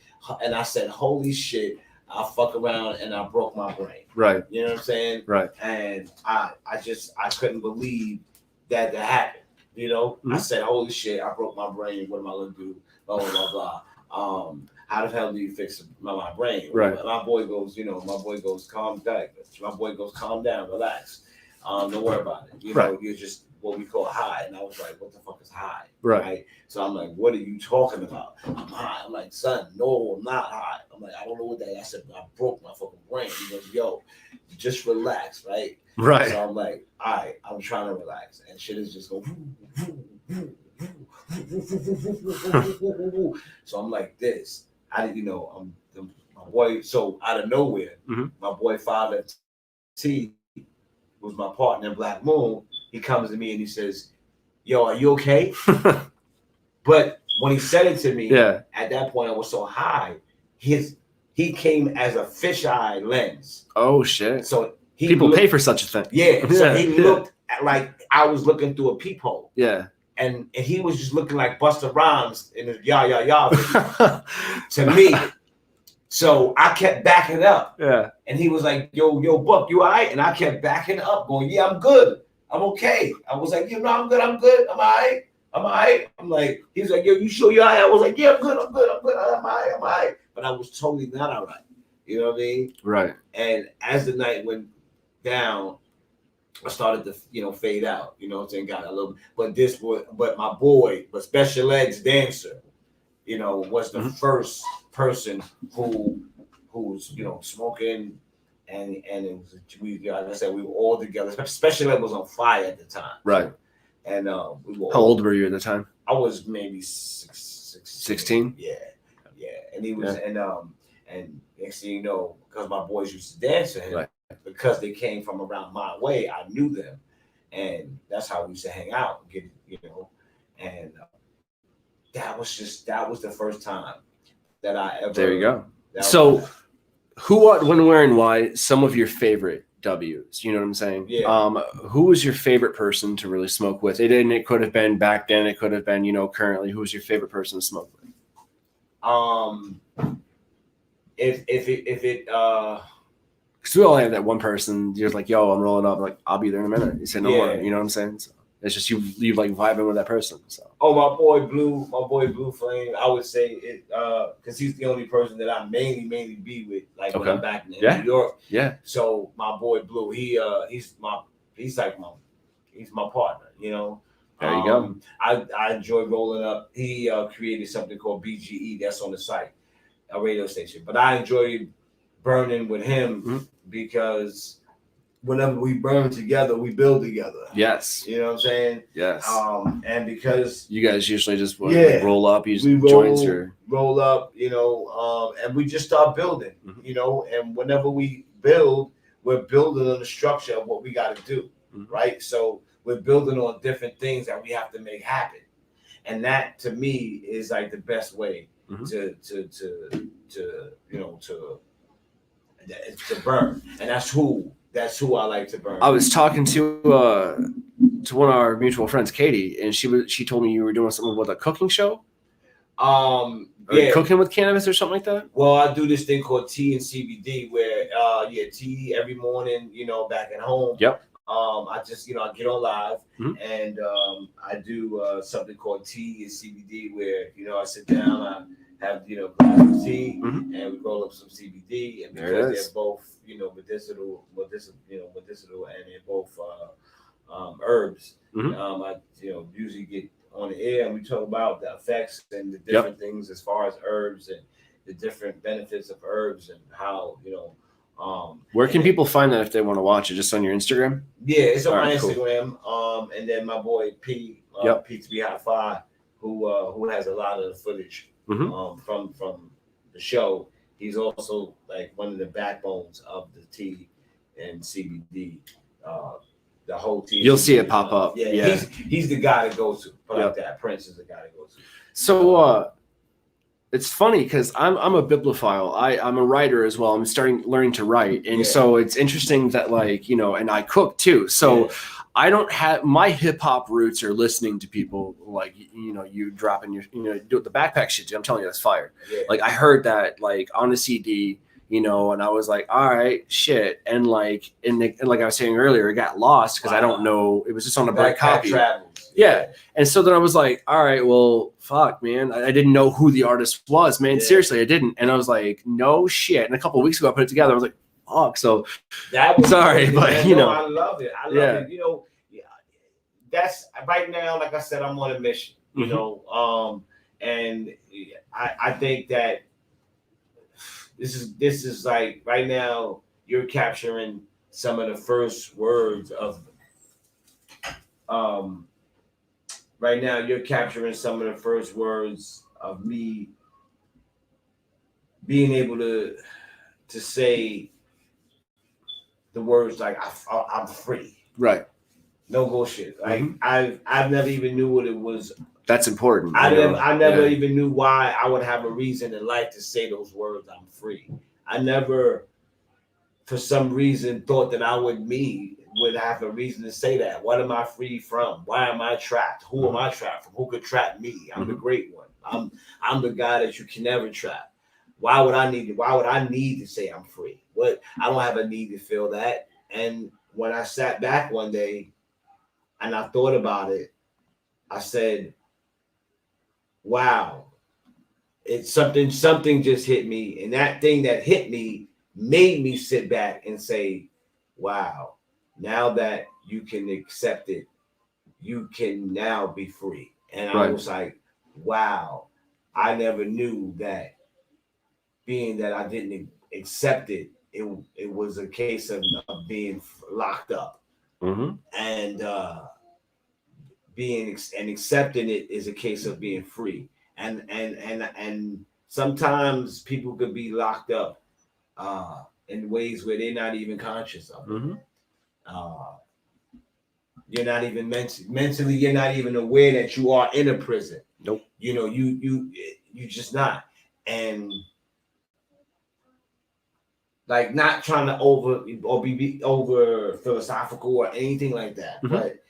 holy shit, I fuck around and I broke my brain. Right. You know what I'm saying? Right. And I couldn't believe that happened. You know, I said, holy shit, I broke my brain. What am I gonna do? Blah blah blah. How the hell do you fix my brain? Right. My boy goes, calm down. My boy goes, calm down, relax. Don't worry about it. You know, you're just what we call high. And I was like, what the fuck is high? Right. So I'm like, what are you talking about? I'm high. I'm like, son, no, I'm not high. I'm like, I don't know what that is. I said, I broke my fucking brain. He goes, yo, just relax, right? Right. So I'm like, all right, I'm trying to relax. And shit is just going. So I'm like this. My boy. So out of nowhere, my boy Father T, who's my partner in Black Moon, he comes to me and he says, "Yo, are you okay?" But when he said it to me, at that point I was so high, he came as a fisheye lens. Oh shit! So people pay for such a thing. Yeah. So he looked like I was looking through a peephole. Yeah. And he was just looking like Busta Rhymes in his yah to me. So I kept backing up. Yeah. And he was like, yo, Buck, you all right? And I kept backing up, going, yeah, I'm good. I'm okay. I was like, I'm good. I'm all right. I'm like, he's like, yo, you sure you're all right? I was like, yeah, I'm good. I'm all right. But I was totally not all right. You know what I mean? Right. And as the night went down, I started to, fade out. You know what I'm saying? Got a little, but my boy, but Special Ed's dancer, was the first person who was, smoking, and it was like I said, we were all together. Special Ed was on fire at the time. Right. And we were. How old were you at the time? I was maybe 16. Yeah. And he was, and next thing you know, because my boys used to dance to him. Right. Because they came from around my way, I knew them, and that's how we used to hang out. And that was the first time that I ever. There you go. So, who, what, when, where, and why? Some of your favorite W's. You know what I'm saying? Yeah. Who was your favorite person to really smoke with? It could have been back then. It could have been, currently. Who was your favorite person to smoke with? Because we all have that one person. You're like, yo, I'm rolling up. I'm like, I'll be there in a minute. You say no more. You know what I'm saying? So it's just you like vibing with that person. So. Oh, my boy Blue Flame. I would say it because he's the only person that I mainly be with. Like when I'm back in New York. Yeah. So my boy Blue, he's my partner. There you go. I enjoy rolling up. He created something called BGE that's on the site, a radio station. But I enjoy burning with him because whenever we burn together, we build together. Yes. You know what I'm saying? Yes. And because you guys usually just roll up, roll up, and we just start building, and whenever we build, we're building on the structure of what we got to do, right? So we're building on different things that we have to make happen. And that to me is like the best way to burn. And that's who I like to burn. I was talking to one of our mutual friends, Katie, and she told me you were doing something with a cooking show. Cooking with cannabis or something like that. Well, I do this thing called tea and CBD, where tea every morning, back at home. Yep. I just I get on live and I do something called tea and CBD, where I sit down, I have glass of tea and we roll up some CBD, and because they're both medicinal, and they're both herbs. I usually get on the air and we talk about the effects and the different things as far as herbs and the different benefits of herbs and how where can people find that if they want to watch it? Just on your Instagram? Yeah, it's on my Instagram. Cool. And then my boy P, P3 Hot 5, who has a lot of the footage from the show. He's also like one of the backbones of the tea and CBD. The whole tea. You'll see it pop up. Yeah. He's the guy to go to. Put like that. Prince is the guy to go to. So it's funny because I'm a bibliophile. I'm a writer as well. I'm learning to write. And so it's interesting that and I cook too. So I don't have my hip hop roots are listening to people like, you dropping your, do the backpack shit. I'm telling you, that's fire. Yeah. Like I heard that on a CD, and I was like, all right, shit. And like I was saying earlier, it got lost because I don't know. It was just on a black copy. Yeah. And so then I was like, all right, well, fuck, man. I didn't know who the artist was, man. Yeah. Seriously, I didn't. And I was like, no shit. And a couple of weeks ago, I put it together. I was like, fuck. So sorry, but I love it. I love it. That's right now, like I said, I'm on a mission, and I think that this is like right now you're capturing some of the first words of right now you're capturing some of the first words of me being able to say the words like I'm free. Right. No bullshit. Like I've never even knew what it was. That's important. I never even knew why I would have a reason in life to say those words. I'm free. I never, for some reason, thought that I would have a reason to say that. What am I free from? Why am I trapped? Who am I trapped from? Who could trap me? I'm the great one. I'm the guy that you can never trap. Why would I need to say I'm free? I don't have a need to feel that. And when I sat back one day and I thought about it, I said, wow, it's something just hit me. And that thing that hit me made me sit back and say, wow, now that you can accept it, you can now be free. And I was like, wow, I never knew that being that I didn't accept it, it was a case of being locked up. And accepting it is a case of being free. And sometimes people could be locked up in ways where they're not even conscious of it. You're not even mentally, you're not even aware that you are in a prison. Nope. You know, you just not. And like, not trying to be over philosophical or anything like that, but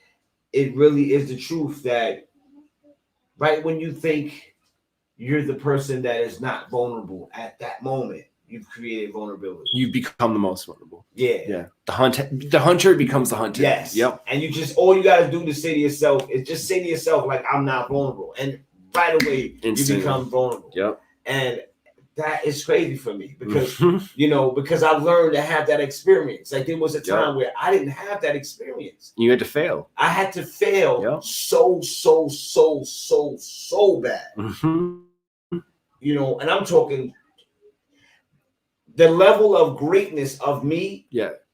it really is the truth that right when you think you're the person that is not vulnerable at that moment, you've created vulnerability. You become the most vulnerable. Yeah. The hunter becomes the hunted. Yes. Yep. And you just, all you gotta do to say to yourself is just say to yourself, like, I'm not vulnerable. And right away, you become vulnerable. Yep. And that is crazy for me because, you know, because I learned to have that experience. Like, there was a time where I didn't have that experience. You had to fail. I had to fail so bad. You know, and I'm talking the level of greatness of me.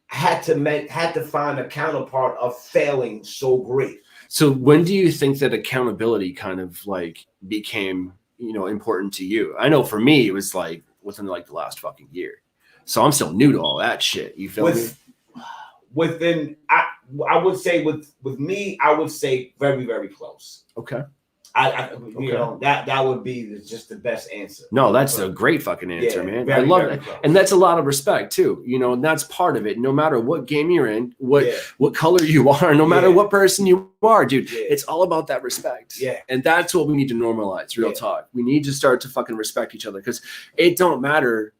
Had to find a counterpart of failing so great. So when do you think that accountability kind of like became, you know, important to you? I know for me, it was like within like the last fucking year. So I'm still new to all that shit. You feel me? Within, I would say with me, I would say very, very close. Okay. You know, that would be just the best answer. No, that's a great fucking answer, man. I love it. And that's a lot of respect too, you know, and that's part of it. No matter what game you're in, what color you are, no matter what person you are, dude, it's all about that respect. And that's what we need to normalize, real talk. We need to start to fucking respect each other because it don't matter.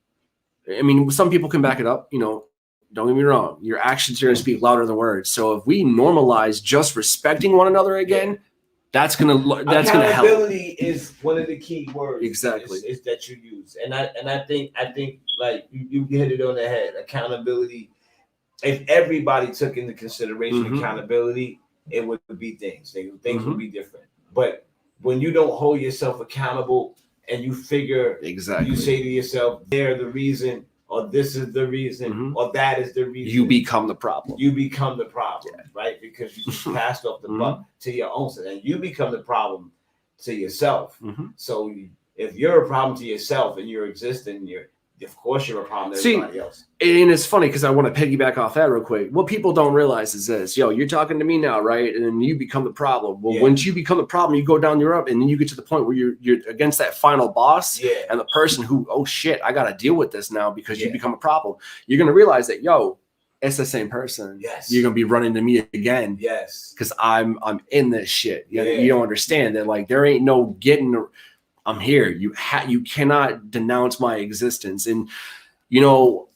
I mean, some people can back it up, you know, don't get me wrong. Your actions are going to speak louder than words. So if we normalize just respecting one another again, that's gonna help. Accountability is one of the key words. Exactly. Is that you use, and I think like you hit it on the head. Accountability. If everybody took into consideration accountability, it would be things. Things would be different. But when you don't hold yourself accountable and you figure you say to yourself, "They're the reason," or "This is the reason," or "That is the reason," you become the problem. You become the problem, right? Because you just passed off the buck to your own self, and you become the problem to yourself. So if you're a problem to yourself and you're existing, of course you're a problem to everybody else. And it's funny because I want to piggyback off that real quick. What people don't realize is this: you're talking to me now, right? And then you become the problem. Well, once you become the problem, you go down your up, and then you get to the point where you're against that final boss, and the person who, oh shit, I got to deal with this now because you become a problem. You're gonna realize that, it's the same person. You're gonna be running to me again. Because I'm in this shit. You don't understand that, like, there ain't no getting. I'm here. You cannot denounce my existence. And you know,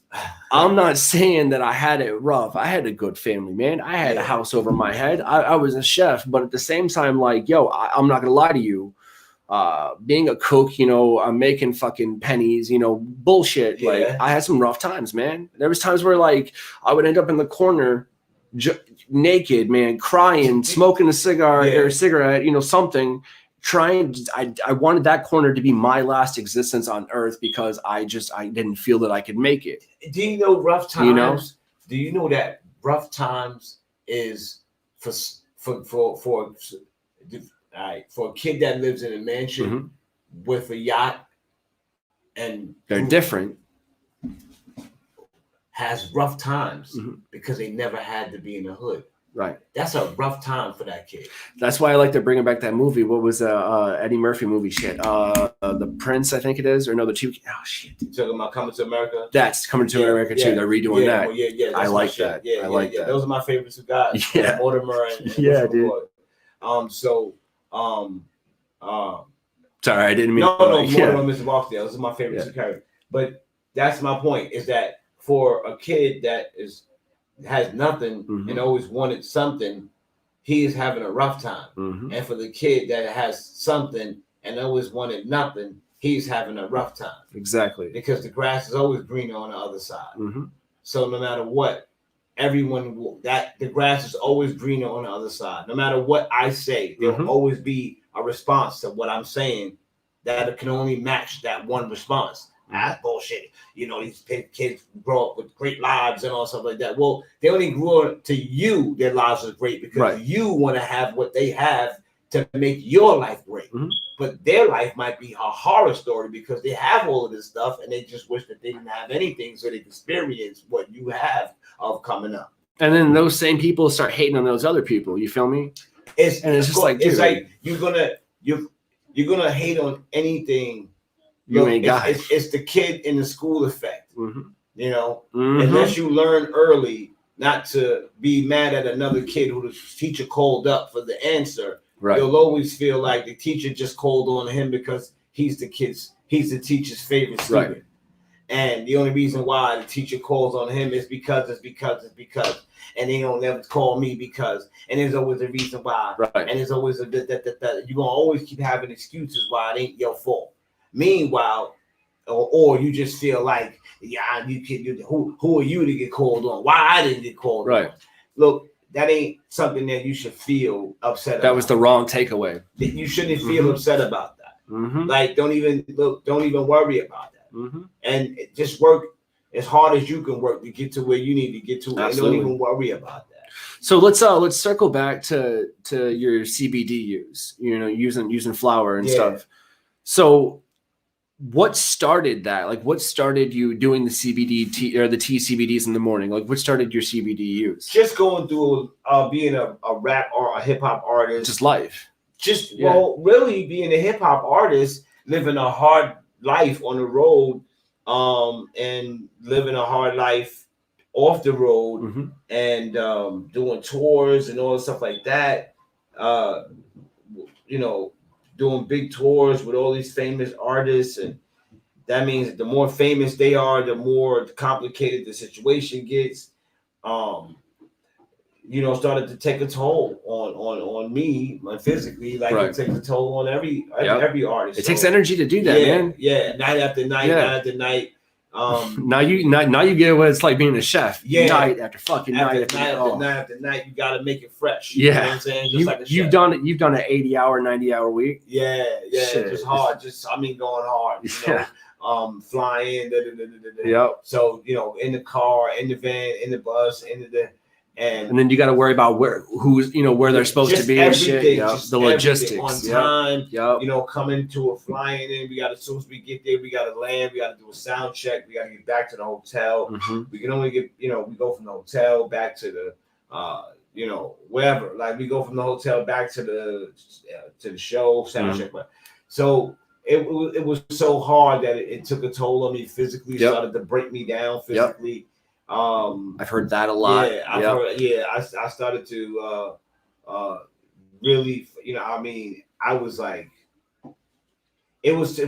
I'm not saying that I had it rough. I had a good family, man. I had a house over my head. I was a chef, but at the same time, like, I'm not gonna lie to you. Being a cook, you know, I'm making fucking pennies, you know, bullshit. Like, I had some rough times, man. There was times where, like, I would end up in the corner naked, man, crying, smoking a cigar or a cigarette, you know, something. I wanted that corner to be my last existence on earth because I didn't feel that I could make it. Do you know rough times? You know? Do you know that rough times is for a kid that lives in a mansion with a yacht, and they're different, has rough times because they never had to be in the hood. Right. That's a rough time for that kid. That's why I like to bring back that movie. What was Eddie Murphy movie shit? The Prince, I think it is, or no, the two. Oh shit! You talking about Coming to America? That's Coming to America too. They're redoing that. Well, I like that. I like that. Those are my favorites of guys. Mortimer and dude. Sorry, I didn't mean. No, Mortimer, Mr. Barksdale. Those are my favorites of character. But that's my point: is that for a kid that has nothing and always wanted something, he is having a rough time. And for the kid that has something and always wanted nothing, he's having a rough time. Exactly. Because the grass is always greener on the other side. Mm-hmm. So no matter what, the grass is always greener on the other side. No matter what I say, there'll always be a response to what I'm saying that can only match that one response. That's bullshit. You know, these kids grow up with great lives and all stuff like that. Well, they only grew up to you. Their lives are great because you want to have what they have to make your life great. But their life might be a horror story because they have all of this stuff and they just wish that they didn't have anything so they could experience what you have of coming up. And then those same people start hating on those other people. You feel me? It's just like, it's like you're gonna hate on anything. You ain't got it. It's the kid in the school effect. You know, unless you learn early not to be mad at another kid who the teacher called up for the answer. You'll always feel like the teacher just called on him because he's the teacher's favorite student. And the only reason why the teacher calls on him is because. And they don't never call me because. And there's always a reason why. And there's always you're gonna always keep having excuses why it ain't your fault. Meanwhile, or you just feel like, yeah, who are you to get called on? Why I didn't get called on? Look, that ain't something that you should feel upset about. That was the wrong takeaway. You shouldn't feel upset about that. Like, don't even worry about that. And just work as hard as you can work to get to where you need to get to. And don't even worry about that. So let's circle back to your CBD use. You know, using flower and stuff. So what started that? Like, what started you doing the CBD or the TCBDs in the morning? Like, what started your CBD use? Just going through being a rap or a hip hop artist. Just life. Well, really being a hip hop artist, living a hard life on the road, and living a hard life off the road, and doing tours and all stuff like that. You know, doing big tours with all these famous artists, and that means the more famous they are, the more complicated the situation gets. You know, started to take a toll on me, physically, like it takes a toll on every artist. It takes energy to do that, man. Yeah, night after night, night after night. Now you get what it's like being a chef. Night after fucking night after night, you gotta make it fresh. You know what I'm saying? Just like a you've chef. done it. You've done an 80-hour, 90-hour week. Yeah, just hard. Going hard. You know, flying. So you know, in the car, in the van, in the bus, and then you got to worry about where they're supposed to be and shit. The logistics on time. You know, coming to a flying in. As soon as we get there, we got to land. We got to do a sound check. We got to get back to the hotel. We can only get, we go from the hotel back to the, wherever. Like we go from the hotel back to the show, sound check. So it was so hard that it took a toll on me physically. Started to break me down physically. I've heard that a lot. I started to really, I was like, it was to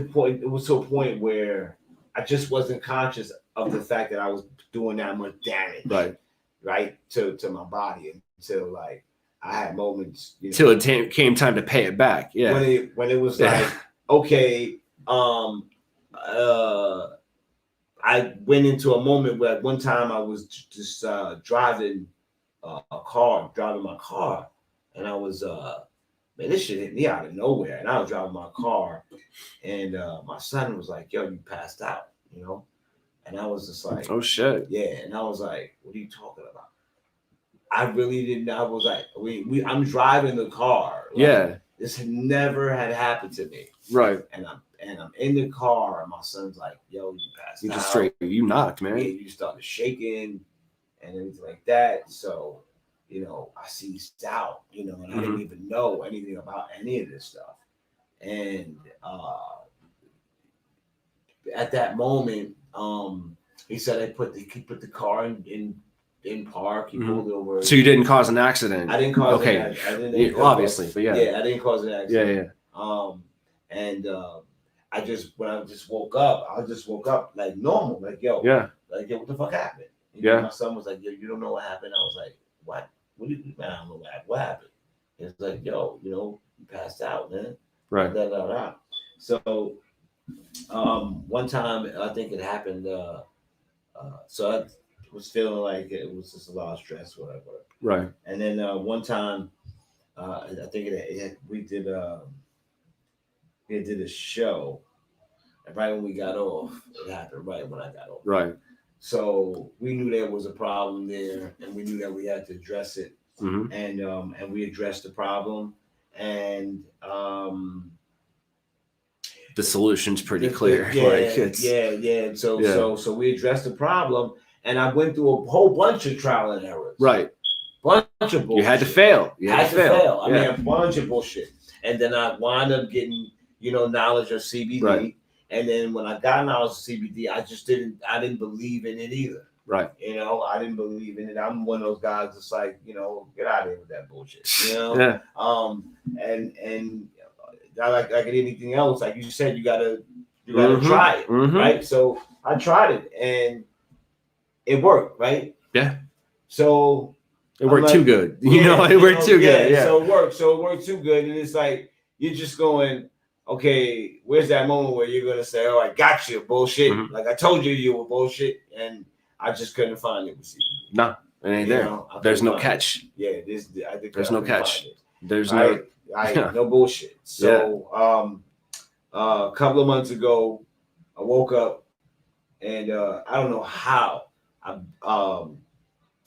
a point where I just wasn't conscious of the fact that I was doing that much damage, right to my body, until like I had moments, till it came time to pay it back. When it was like, okay, I went into a moment where at one time I was just driving my car, and I was man, this shit hit me out of nowhere, and I was driving my car, and my son was like, "Yo, you passed out," and I was just like, "Oh shit." And I was like, "What are you talking about?" I really didn't. I was like, I'm driving the car. Like, this never had happened to me. Right. And I'm in the car, and my son's like, "Yo, you passed out. You knocked, man. Yeah, you started shaking and everything like that." So, I seized out, and I didn't even know anything about any of this stuff. And at that moment, he said he put the car in park. He pulled over. So you didn't cause an accident? I didn't cause an accident. Obviously, but I didn't cause an accident. And I just woke up like normal, like yo, what the fuck happened? My son was like, "Yo, you don't know what happened?" I was like, "What? What do you, man? I don't know what happened." It's like, "Yo, you passed out, man." Right. So one time I think it happened. So I was feeling like it was just a lot of stress, whatever. Right. And then one time, I think we did a show, and right when we got off, it happened right when I got off. Right. So we knew there was a problem there, and we knew that we had to address it. Mm-hmm. And we addressed the problem, and the solution's pretty clear. So we addressed the problem, and I went through a whole bunch of trial and errors. Right. Bunch of bullshit. You had to fail. You had to fail. I mean, a bunch of bullshit. And then I wound up getting, knowledge of CBD. Right. And then when I got knowledge of CBD, I didn't believe in it either. Right. I didn't believe in it. I'm one of those guys that's like, get out of here with that bullshit. Yeah. And like anything else, like you said, you gotta Mm-hmm. try it, Mm-hmm. right? So I tried it, and it worked, right? Yeah. So it worked too good. It worked too good. Yeah. So it worked too good, and it's like you're just going, okay, where's that moment where you're gonna say, "Oh, I got you, bullshit"? Mm-hmm. Like I told you were bullshit, and I just couldn't find it with CBD. No, it ain't there. There's no catch. Yeah, there's no catch. There's no bullshit. So a couple of months ago, I woke up, and I don't know how.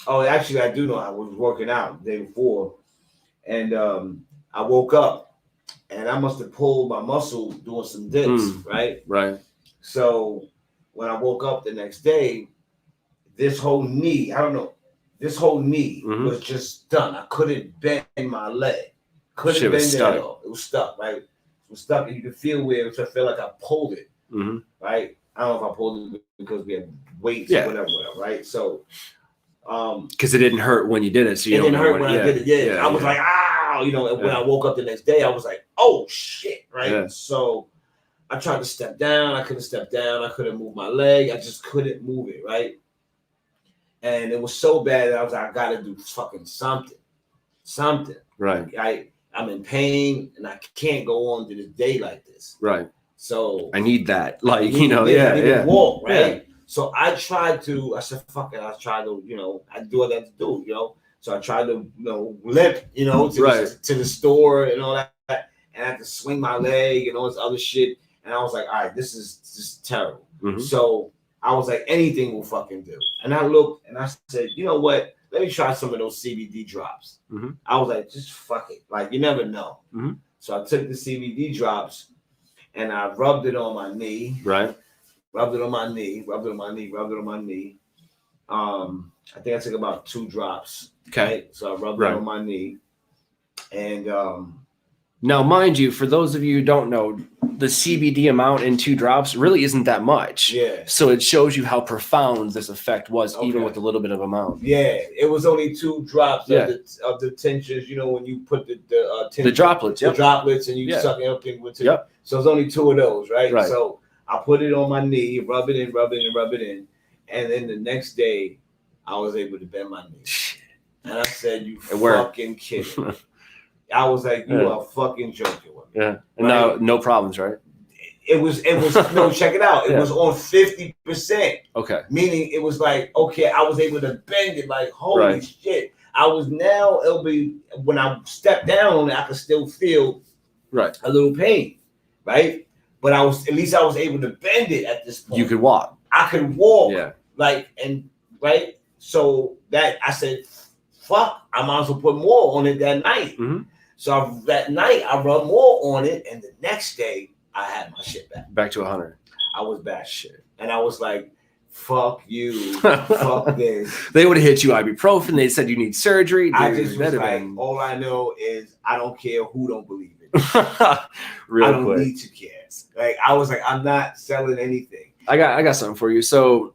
Actually, I do know. I was working out the day before, and I woke up, and I must have pulled my muscle doing some dips, right? Right. So when I woke up the next day, this whole knee was just done. I couldn't bend my leg. Couldn't bend it at all. It was stuck, right? It was stuck, and you could feel where I feel like I pulled it, right? I don't know if I pulled it because we had weights or whatever, right? So, because it didn't hurt when you did it, so you it didn't hurt when I did it. Yeah, I was like, when I woke up the next day, I was like, oh shit, right? Yeah. So I tried to step down. I couldn't step down. I couldn't move my leg. I just couldn't move it, right? And it was so bad that I was like, I gotta do fucking something. Right. I'm in pain, and I can't go on to this day like this. Right. So I need that. Like, I need to walk, right? Yeah. So I said, fuck it. I tried to, I do what I have to do, So I tried to, limp, to the store and all that. And I had to swing my leg and all this other shit. And I was like, all right, this is just terrible. Mm-hmm. So I was like, anything will fucking do. And I looked and I said, you know what? Let me try some of those CBD drops. Mm-hmm. I was like, just fuck it. Like, you never know. Mm-hmm. So I took the CBD drops and I rubbed it on my knee. Right. Rubbed it on my knee. I think I took about 2 drops. Okay. Right? So I rubbed it on my knee. And now, mind you, for those of you who don't know, the CBD amount in 2 drops really isn't that much. Yeah. So it shows you how profound this effect was, even with a little bit of amount. Yeah, it was only 2 drops of the tinctures. When you put the droplets, the droplets, and you suck it up into. Yep. So it's only 2 of those, right? So I put it on my knee, rub it in, and then the next day, I was able to bend my knee. And I said, "You fucking kidding me." I was like, you are fucking joking with me. Yeah. And now, no problems, right? It was no, check it out. It was on 50%. Okay. Meaning it was like, okay, I was able to bend it like, holy shit. It'll be, when I step down on it, I can still feel a little pain, right? But at least I was able to bend it at this point. You could walk. I could walk. Yeah. Right? So that, I said, fuck, I might as well put more on it that night. Mm-hmm. So that night I rubbed more on it, and the next day I had my shit back. Back to 100. I was back. Shit. And I was like, fuck you, fuck this. They would have hit you ibuprofen. They said you need surgery. I just was like, all I know is I don't care who don't believe it. I don't need to care. Like, I was like, I'm not selling anything. I got something for you. So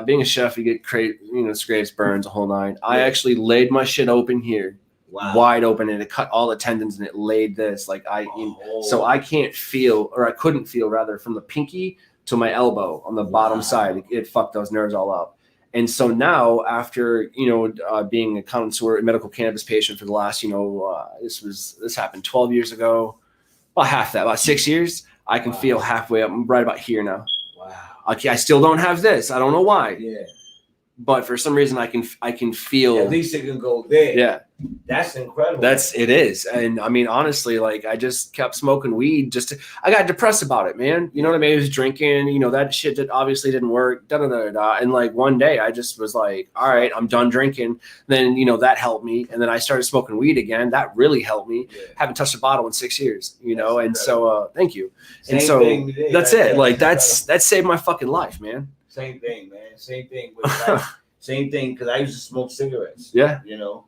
being a chef, you get scrapes, burns, a whole nine. I actually laid my shit open here. Wow. Wide open, and it cut all the tendons, and it laid this so I can't feel, or I couldn't feel rather, from the pinky to my elbow on the bottom side. It fucked those nerves all up. And so now, after being a connoisseur medical cannabis patient for the last this happened 12 years ago, about half that, about 6 years. I can feel halfway up. I'm right about here now. Wow. Okay, I still don't have this. I don't know why. Yeah. But for some reason, I can feel. At least it can go there. Yeah. That's incredible. It is. And I mean, honestly, like I just kept smoking weed I got depressed about it, man. You know what I mean? I was drinking, you know, that shit that obviously didn't work. And like one day I just was like, all right, I'm done drinking. Then, you know, that helped me. And then I started smoking weed again. That really helped me. Yeah. Haven't touched a bottle in 6 years, you know? And so, thank you. Same and so thing that's it. Like that saved my fucking life, man. Same thing, man. Same thing. With like, same thing. Cause I used to smoke cigarettes. Yeah. You know,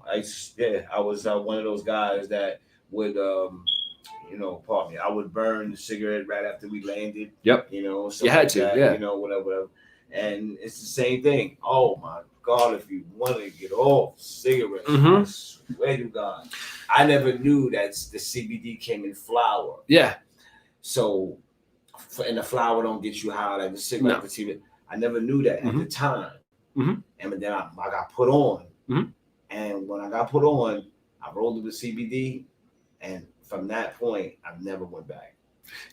I was one of those guys that would, pardon me, I would burn the cigarette right after we landed. Yep. You know, you had to, that, yeah. You know, whatever. And it's the same thing. Oh my God, if you want to get off cigarettes, I swear to God, I never knew that the CBD came in flour. Yeah. So, and the flour don't get you high like the cigarette. No. I never knew that at the time. And then I got put on. And when I got put on, I rolled with the CBD. And from that point, I never went back.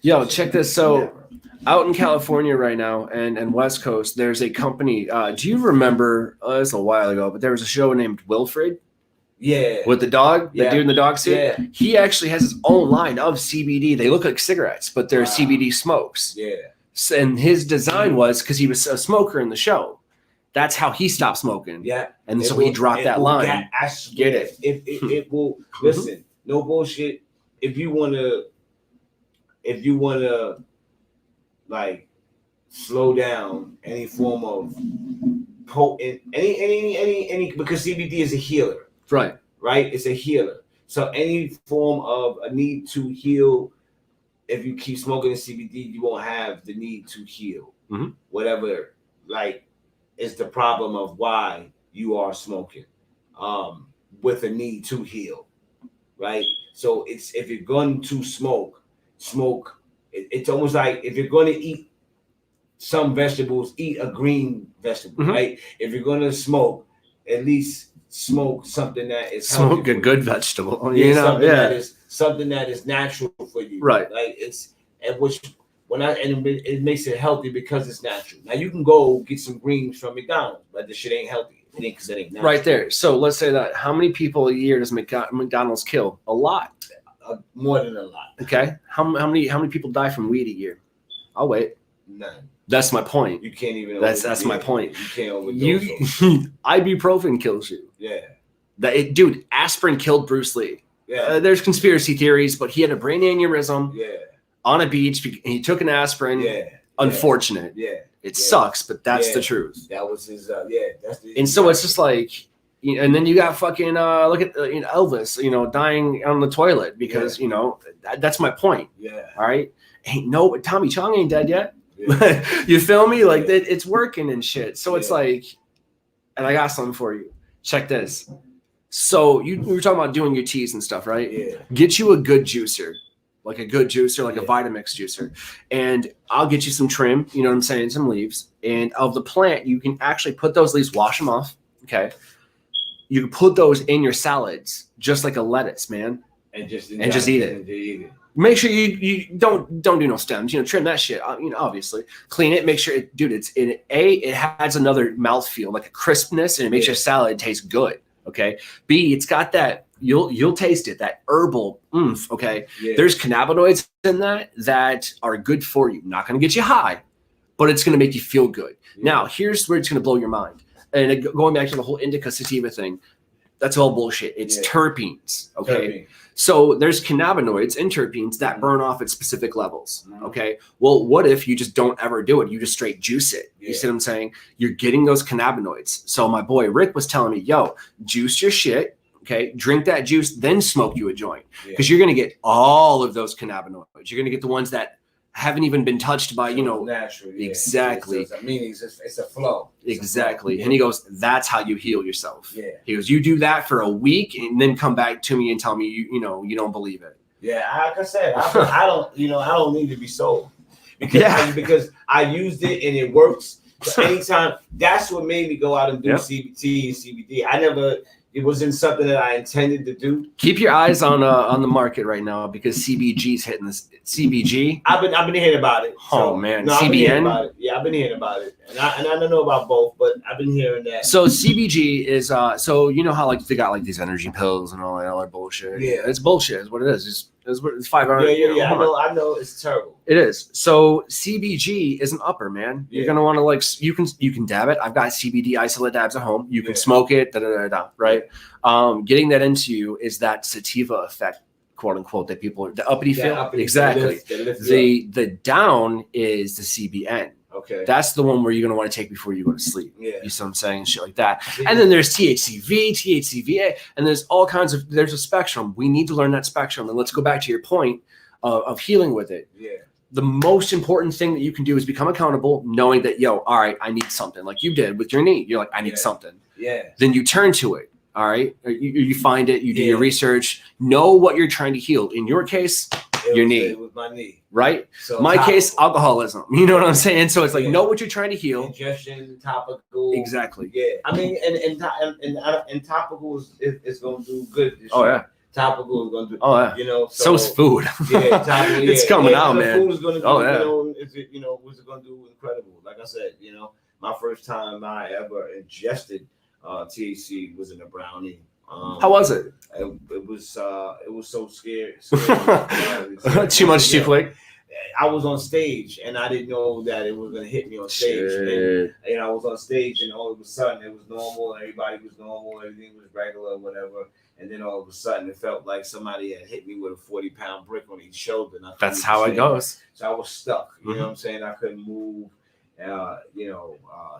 Yo, check this. So out in California right now and West Coast, there's a company. Do you remember, it's a while ago, but there was a show named Wilfred? Yeah. With the dog, the dude in the dog suit? Yeah. He actually has his own line of CBD. They look like cigarettes, but they're CBD smokes. Yeah. And his design was because he was a smoker in the show. That's how he stopped smoking. Yeah. And so he dropped that line. Get it. It will listen, no bullshit. If you wanna like slow down any form of potent any because CBD is a healer. Right. It's a healer. So any form of a need to heal, if you keep smoking the CBD, you won't have the need to heal. Whatever, like, is the problem of why you are smoking, with a need to heal, right? So it's if you're going to smoke. It's almost like if you're going to eat some vegetables, eat a green vegetable, right? If you're going to smoke, at least smoke something that is smoke a good vegetable, you know, something that is natural for you, right? Like it makes it healthy because it's natural. Now you can go get some greens from McDonald's, but the shit ain't healthy. It ain't because it ain't natural. Right there. So let's say that. How many people a year does McDonald's kill? A lot. More than a lot. Okay. How many people die from weed a year? I'll wait. None. That's my point. You can't even. That's my point. You can't overdose. Ibuprofen kills you. Yeah. Dude, aspirin killed Bruce Lee. Yeah. There's conspiracy theories, but he had a brain aneurysm. Yeah. On a beach, and he took an aspirin. Yeah. Unfortunate. Yeah. It sucks, but that's the truth. That was his. And so it's just like, and then you got fucking look at Elvis, dying on the toilet because that's my point. Yeah. All right. Tommy Chong ain't dead yet. Yeah. You feel me? Like it's working and shit. So it's like, and I got something for you. Check this. So you were talking about doing your teas and stuff, right? Yeah. Get you a good juicer. Like a good juicer, like a Vitamix juicer. And I'll get you some trim, you know what I'm saying, some leaves. And of the plant, you can actually put those leaves, wash them off, okay? You can put those in your salads, just like a lettuce, man. And just eat it. Make sure you don't do no stems, trim that shit, obviously. Clean it, make sure, it has another mouthfeel, like a crispness, and it makes your salad taste good, okay? B, it's got that, you'll taste it, that herbal oomph, okay? Yeah. There's cannabinoids in that are good for you. Not going to get you high, but it's going to make you feel good. Yeah. Now, here's where it's going to blow your mind. And going back to the whole indica sativa thing, that's all bullshit. It's terpenes, okay? Terpene. So there's cannabinoids and terpenes that burn off at specific levels, okay? Well, what if you just don't ever do it? You just straight juice it. You see what I'm saying? You're getting those cannabinoids. So my boy Rick was telling me, yo, juice your shit. Okay, drink that juice, then smoke you a joint because you're going to get all of those cannabinoids. You're going to get the ones that haven't even been touched by, natural. Exactly. It's a flow. Exactly. And he goes, that's how you heal yourself. Yeah. He goes, you do that for a week and then come back to me and tell me, you don't believe it. Yeah. Like I said, I don't need to be sold because I used it and it works. So anytime, that's what made me go out and do CBT and CBD. I never It wasn't something that I intended to do. Keep your eyes on the market right now because CBG's hitting this. CBG. I've been hearing about it. Oh man, no, CBN. I've been hearing about it. Yeah, I've been hearing about it, and I don't know about both, but I've been hearing that. So CBG is so you know how like they got like these energy pills and all that other bullshit. Yeah, it's bullshit. Is what it is. It's 5 hours. Yeah. I know. It's terrible. It is. So CBG is an upper, man. You're gonna want to like you can dab it. I've got CBD isolate dabs at home. You can smoke it. Right. Getting that into you is that sativa effect, quote unquote, that people are the uppity feel. Uppity, exactly. The down is the CBN. Okay. That's the one where you're going to want to take before you go to sleep. Yeah. You see what I'm saying? Shit like that. And then there's THCV, THCVA, and there's all kinds of, there's a spectrum. We need to learn that spectrum. And let's go back to your point of healing with it. Yeah. The most important thing that you can do is become accountable, knowing that, yo, all right, I need something. Like you did with your knee. You're like, I need something. Yeah. Then you turn to it. All right. You find it, you do your research, know what you're trying to heal. In your case, your knee. It was my knee. Right? So my case, alcoholism. You know what I'm saying? So it's like, know what you're trying to heal. Ingestion, topical. Exactly. Yeah. I mean, and topical is going to do good. Oh, yeah. Topical is going to do. Oh, yeah. You know, so's food. Yeah. Topical, it's coming out, man. Food is going to do, was it going to do incredible. Like I said, my first time I ever ingested THC was in a brownie. How was it? It was so scary. Too much too quick. I was on stage and I didn't know that it was gonna hit me on stage. And I was on stage and all of a sudden it was normal. Everybody was normal. Everything was regular, whatever. And then all of a sudden it felt like somebody had hit me with a 40-pound brick on each shoulder. And that's how it goes. So I was stuck. You know what I'm saying? I couldn't move.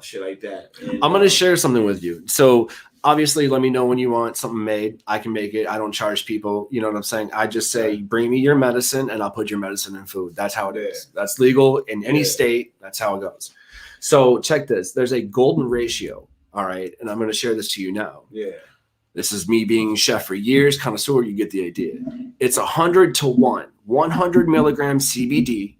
Shit like that. And, I'm gonna share something with you. So obviously, let me know when you want something made. I can make it. I don't charge people. You know what I'm saying? I just say, bring me your medicine, and I'll put your medicine in food. That's how it is. That's legal in any state. That's how it goes. So check this. There's a golden ratio. All right, and I'm gonna share this to you now. Yeah. This is me being chef for years, connoisseur. You get the idea. It's 100 to 1. 100 milligrams CBD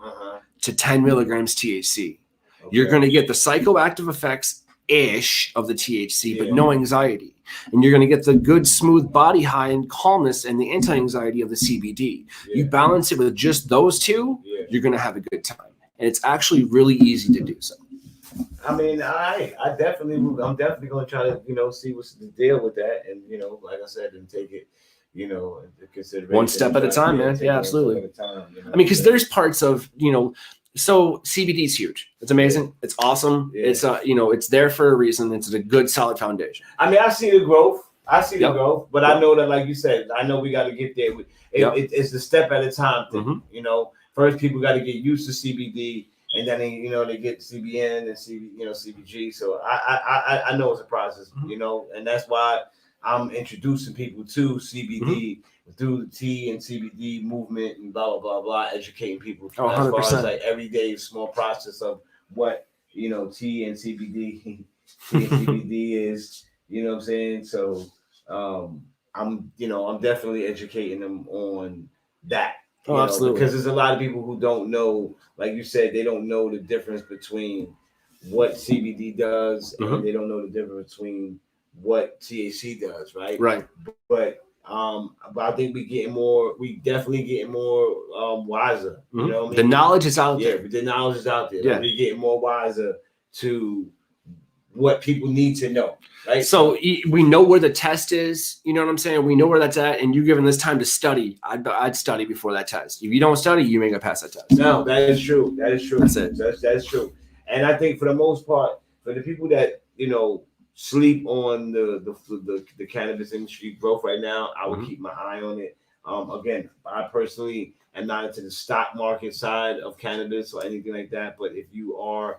to 10 milligrams THC. Okay. You're going to get the psychoactive effects-ish of the THC, but no anxiety. And you're going to get the good, smooth body high and calmness and the anti-anxiety of the CBD. Yeah. You balance it with just those two, you're going to have a good time. And it's actually really easy to do so. I mean, I'm definitely going to try to, see what's the deal with that. And, like I said, and take it, into consideration. One step at a time, man. Yeah, absolutely. I mean, because there's parts of, so CBD is huge. It's amazing. It's awesome. Yeah. It's it's there for a reason. It's a good solid foundation. I mean, I see the growth. The growth, but I know that, like you said, I know we got to get there. It's the step at a time thing. First people got to get used to CBD, and then they get CBN and CBG. So I know it's a process, and that's why I'm introducing people to CBD. Through the T and CBD movement and blah, blah, blah, blah, educating people as far as like everyday small process of what, T and CBD is, you know what I'm saying? So I'm definitely educating them on that. Absolutely. Because there's a lot of people who don't know, like you said, they don't know the difference between what CBD does and they don't know the difference between what THC does, right? Right. But I think we definitely getting more wiser. You know what I mean? The knowledge is out there. Yeah, the knowledge is out there. Yeah. We're getting more wiser to what people need to know. Right? So we know where the test is. You know what I'm saying? We know where that's at, and you're given this time to study. I'd study before that test. If you don't study, you may not pass that test. No, that is true. That's it. That's true. And I think for the most part, for the people that sleep on the cannabis industry growth right now, I would keep my eye on it. Again, I personally am not into the stock market side of cannabis or anything like that. But if you are,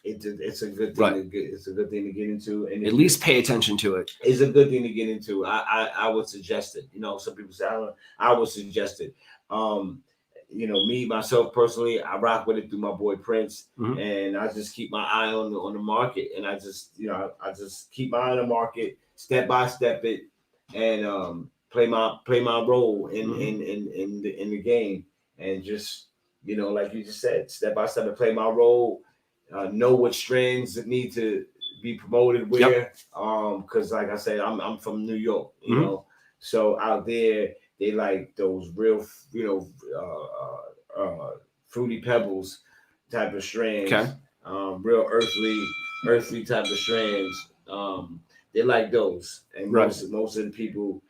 it's a good thing. It's a good thing to get into, and at least pay attention to it. It's a good thing to get into. I would suggest it. Some people say I would suggest it. Me myself personally, I rock with it through my boy Prince, and I just keep my eye on the market, and I just I just keep my eye on the market, step by step it, and play my role in the game, and just like you just said, step by step and play my role. Know what strands that need to be promoted where. Because like I said, I'm from New York, you know, so out there they like those real, you know, fruity pebbles type of strands, real earthly type of strands. They like those, and most of the people.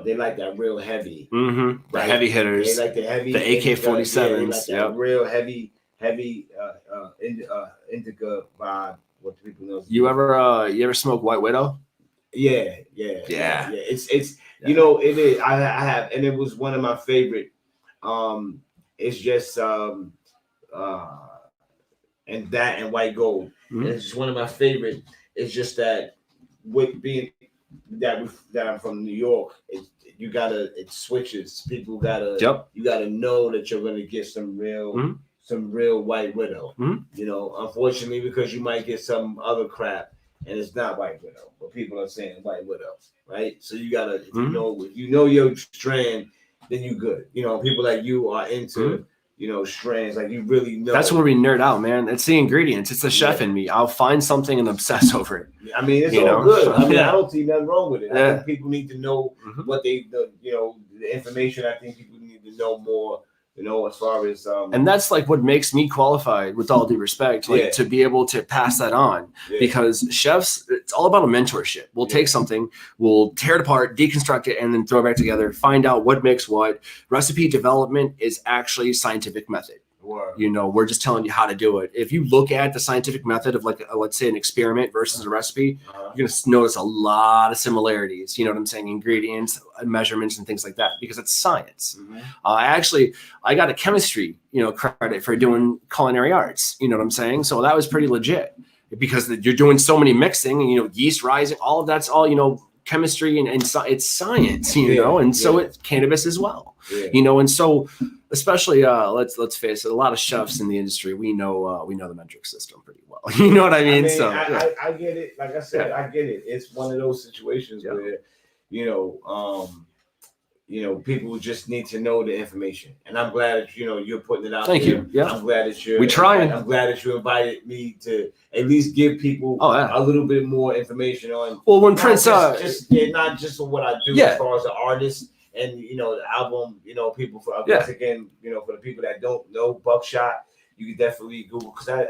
They like that real heavy, the heavy hitters. They like the heavy, the AK-47s. Like real heavy indica vibe. What the people know. You ever smoke White Widow? Yeah. It's you know, it is. I have, and it was one of my favorite. It's just and that and White Gold. It's just one of my favorite. It's just that with being that I'm from New York, it switches. People you gotta know that you're gonna get some real White Widow. You know, unfortunately, because you might get some other crap and it's not White Widow, but people are saying White Widow, right? So you gotta, if you know your strand, then you good. You know, people like you are into you know, strands, like you really know. That's where we nerd out, man. It's the ingredients. It's the chef in me. I'll find something and obsess over it. I mean, it's all good. I mean, I don't see nothing wrong with it. I think people need to know what you know, the information. I think people need to know more, you know, as far as and that's like what makes me qualified, with all due respect, like to be able to pass that on, because chefs, it's all about a mentorship. We'll take something, we'll tear it apart, deconstruct it, and then throw it back together, find out what makes what. Recipe development is actually scientific method. You know, we're just telling you how to do it. If you look at the scientific method of like, let's say an experiment versus a recipe, you're going to notice a lot of similarities. You know what I'm saying? Ingredients, measurements, and things like that, because it's science. I got a chemistry, you know, credit for doing culinary arts. You know what I'm saying? So that was pretty legit, because you're doing so many mixing and, you know, yeast rising, all of that's all, you know, chemistry and it's science, you know, and so it's cannabis as well, you know, and so especially let's face it, a lot of chefs in the industry, we know the metric system pretty well. You know what I mean? So I get it. Like I said, I get it. It's one of those situations where, you know, people just need to know the information, and I'm glad that, you know, you're putting it out. Thank you. Yeah, I'm glad that you're. We trying. I'm glad that you invited me to at least give people a little bit more information on. Well, when Prince, not just on what I do as far as an artist, and you know, the album. You know, people for again, you know, for the people that don't know Buckshot, you can definitely Google, because I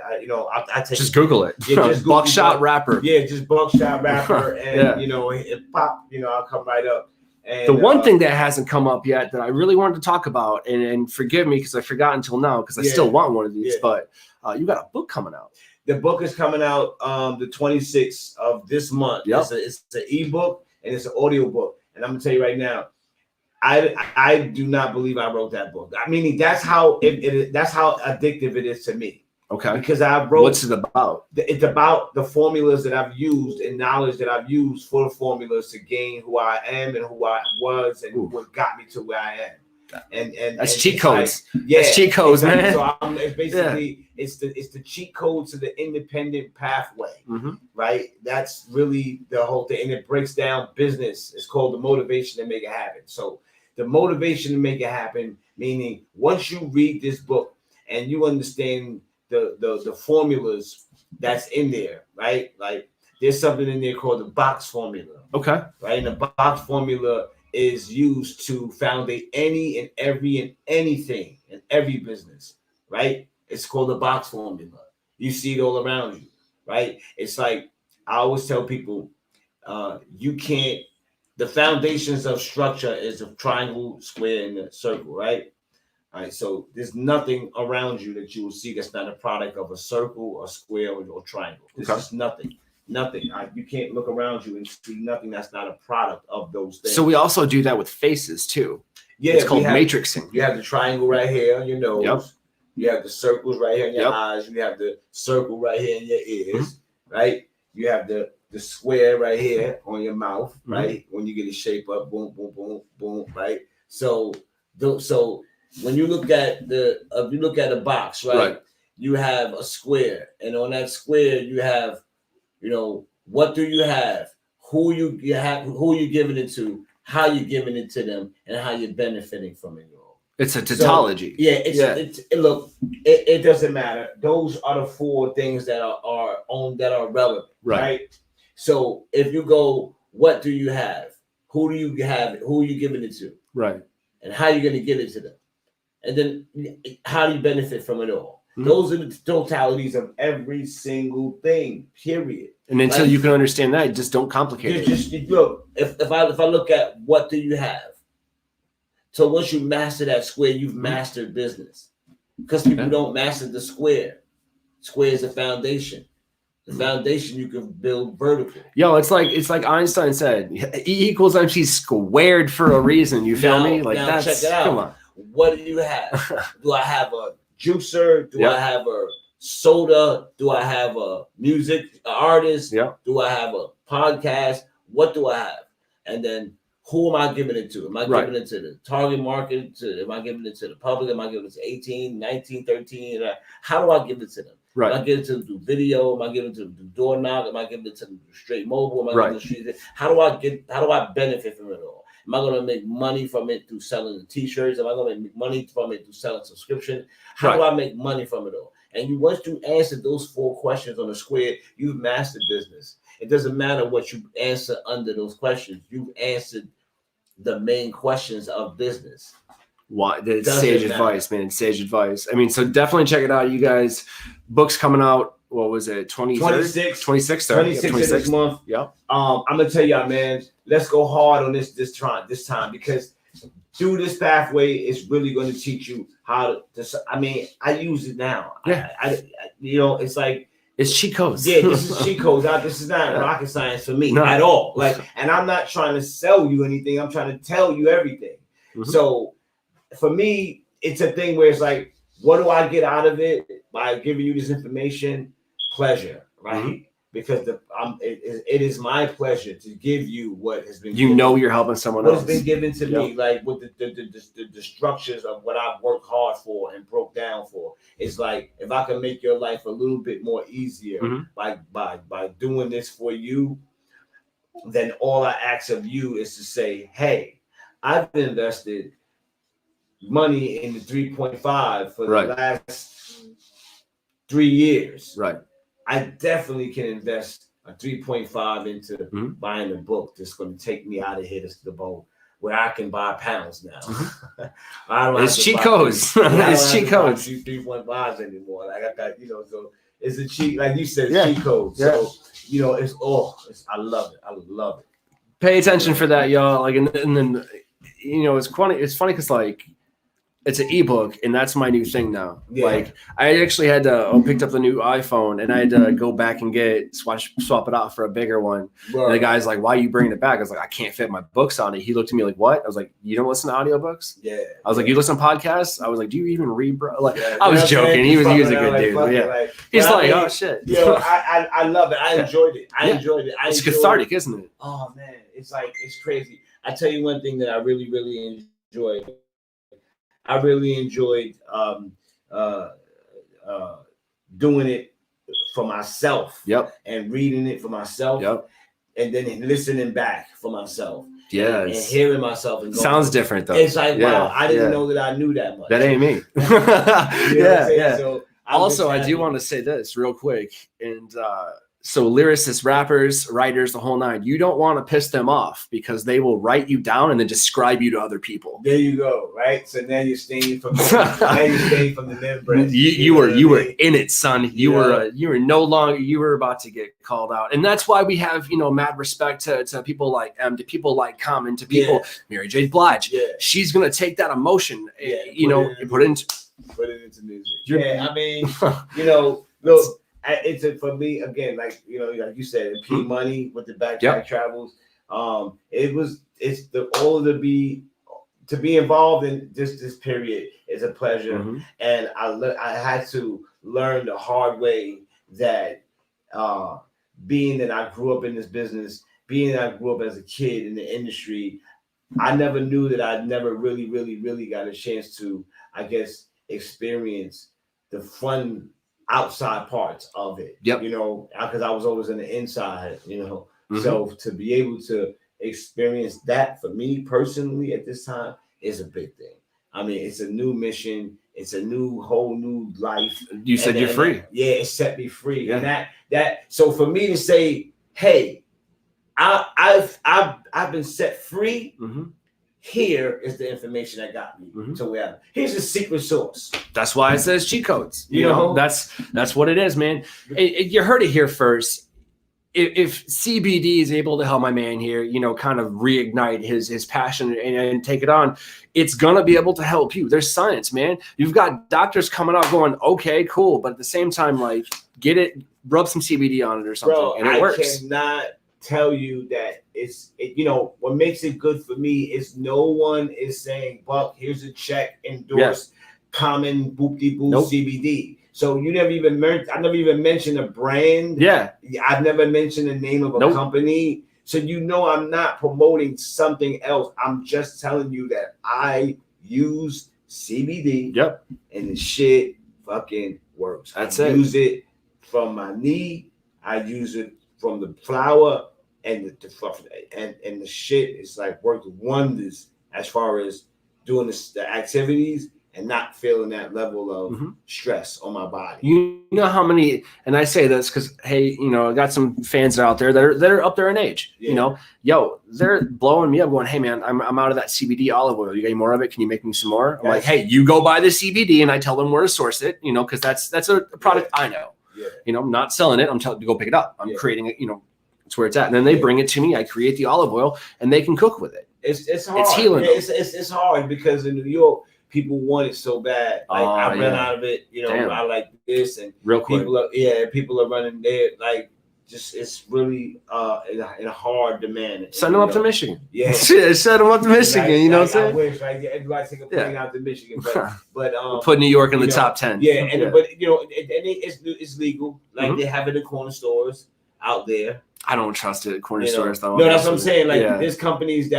take just Google it. Yeah, just Google Buckshot rapper. Yeah, just Buckshot rapper, and you know, it pop. You know, I'll come right up. And, the one thing that hasn't come up yet that I really wanted to talk about, and forgive me because I forgot until now, because I still want one of these, but you got a book coming out. The book is coming out the 26th of this month. It's an ebook and it's an audio book. And I'm gonna tell you right now, I do not believe I wrote that book. I mean, that's how that's how addictive it is to me. Okay. Because I wrote. What's it about? It's about the formulas that I've used and knowledge that I've used for the formulas to gain who I am and who I was and what got me to where I am. And that's cheat codes. Like, that's cheat codes, man. So it's basically it's the cheat code to the independent pathway, right? That's really the whole thing, and it breaks down business. It's called the motivation to make it happen. So the motivation to make it happen, meaning once you read this book and you understand the formulas that's in there, right? Like there's something in there called the box formula. Okay. Right. And the box formula is used to foundate any and every and anything in every business, right? It's called the box formula. You see it all around you, right? It's like I always tell people, the foundations of structure is a triangle, square, and a circle, right? All right, so there's nothing around you that you will see that's not a product of a circle, a square, or triangle. There's just nothing. You can't look around you and see nothing that's not a product of those things. So we also do that with faces too. Yeah, it's called matrixing. You have the triangle right here on your nose. Yep. You have the circles right here in your eyes. You have the circle right here in your ears. Right. You have the square right here on your mouth. Right. When you get a shape up, boom, boom, boom, boom. Right. So when you look at a box, right, you have a square, and on that square you have, you know, what do you have, who you giving it to, how you giving it to them, and how you're benefiting from it all. It's a tautology. It doesn't matter. Those are the 4 things that are relevant, right? So if you go, what do you have? Who do you have? Who are you giving it to? Right. And how are you going to give it to them? And then how do you benefit from it all? Those are the totalities of every single thing, period. And until you can understand that, just don't complicate it. Look, if I look at what do you have? So once you master that square, you've mastered business. Because people don't master the square. Square is a foundation. The foundation you can build vertical. Yo, it's like Einstein said, E equals MC squared for a reason. You feel me? Like now that's check it out. Come on. What do you have? Do I have a juicer? Do I have a soda? Do I have a music artist? Do I have a podcast? What do I have? And then who am I giving it to? Am I giving it to the target market? Am I giving it to the public? Am I giving it to 18, 19, 13? How do I give it to them? Right. Am I giving it to them through video? Am I giving it to them through door knock? Am I giving it to them through straight mobile? Am I giving it to street? How do I benefit from it all? Am I going to make money from it through selling the t-shirts? Am I going to make money from it through selling subscription? How do I make money from it all? And once you answer those 4 questions on the square, you've mastered business. It doesn't matter what you answer under those questions. You've answered the main questions of business. Why? It's sage advice, man. Sage advice. I mean, so definitely check it out, you guys. Books coming out. What was it? 26th this month. Yeah. I'm gonna tell y'all, man. Let's go hard on this time because through this pathway, it's really going to teach you how to. I mean, I use it now. Yeah. It's like it's cheat codes. Yeah, this is cheat codes. This is not rocket science for me at all. And I'm not trying to sell you anything. I'm trying to tell you everything. So for me, it's a thing where it's like, what do I get out of it by giving you this information? Pleasure, right? Because it is my pleasure to give you what has been. You're helping someone else. What's been given to me, like with the structures of what I've worked hard for and broke down for. It's like if I can make your life a little bit more easier by doing this for you, then all I ask of you is to say, hey, I've invested money in the 3.5 for the last 3 years. Right. I definitely can invest a 3.5 into buying a book that's going to take me out of here to the boat where I can buy pounds now. It's cheat codes. It's cheat codes. 3.5s anymore. Like I got, so it's a cheat, like you said, cheat codes. So, I love it. I love it. Pay attention for that, y'all. Like, and then, it's funny. It's funny because it's an ebook, and that's my new thing now. Yeah. Like, I actually had to picked up the new iPhone, and I had to go back and swap it out for a bigger one. Right. And the guy's like, "Why are you bringing it back?" I was like, "I can't fit my books on it." He looked at me like, "What?" I was like, "You don't listen to audiobooks?" Yeah. I was like, "You listen to podcasts?" I was like, "Do you even read, bro?" Like, I was joking. He was a good dude. But he's like, "Oh shit." I love it. I enjoyed it. I enjoyed it. It's cathartic, isn't it? Oh man, it's crazy. I tell you one thing that I really, really enjoyed. I really enjoyed doing it for myself. Yep. And reading it for myself. Yep. And then listening back for myself. Yeah. And hearing myself. And going, sounds different though. It's like, wow, I didn't know that I knew that much. That ain't me. Yeah. So also, I do want to say this real quick. And so lyricists, rappers, writers, the whole nine, you don't want to piss them off because they will write you down and then describe you to other people. There you go, right? So now you're staying from the membrane. You were in it, son. You were no longer, you were about to get called out. And that's why we have, mad respect to people like to people like Common, to people, Mary J. Blige. Yeah. She's gonna take that emotion, and put it into music. Yeah, I mean, look. It's for me again, like you said, P Money with the Backpack Travels. It's the all to be involved in this period is a pleasure, and I had to learn the hard way that being that I grew up in this business, being that I grew up as a kid in the industry, I never knew that I'd never really, really, really got a chance to, I guess, experience the fun outside parts of it, because I was always on the inside, so to be able to experience that for me personally at this time is a big thing. I mean, it's a new mission. It's a whole new life. You said you're free. It set me free. Yeah. And that so for me to say, hey, I've been set free. Mm-hmm. Here is the information that got me to where here's the secret source. That's why it says cheat codes. You know, that's what it is, man. You heard it here first. If CBD is able to help my man here, you know, kind of reignite his passion and take it on, it's gonna be able to help you. There's science, man. You've got doctors coming out going, okay, cool, but at the same time, like, get it, rub some CBD on it or something, bro, and it works. I cannot tell you that you know, what makes it good for me is no one is saying, Buck, here's a check, endorse common boop-de-boo CBD. So you never even I never even mentioned a brand. Yeah. I've never mentioned the name of a company. So you know I'm not promoting something else. I'm just telling you that I use CBD. Yep. And the shit fucking works. I use it from my knee. I use it from the flower, and the shit is like worked wonders as far as doing the activities and not feeling that level of stress on my body. You know how many, and I say this because, hey, you know, I got some fans out there that are up there in age. Yeah. You know, yo, they're blowing me up, going, "Hey, man, I'm out of that CBD olive oil. You got any more of it? Can you make me some more?" I'm like, "Hey, you go buy the CBD," and I tell them where to source it. You know, because that's a product I know. Yeah. You know, I'm not selling it. I'm telling you to go pick it up. I'm creating it. You know, it's where it's at. And then they bring it to me. I create the olive oil, and they can cook with it. It's hard. It's healing. It's hard because in New York, people want it so bad. Like I ran out of it. You know, I like this, and real quick. People are running there. Like, just it's really in a hard demand. Send them up to Michigan. Yeah, send them up to Michigan. You know what I'm saying? I wish, right? Everybody take a plane out to Michigan, but put New York in the top 10. Yeah, but you know, it's legal. Like they have it in corner stores out there. I don't trust it at corner stores though. No, that's what I'm saying. Like there's companies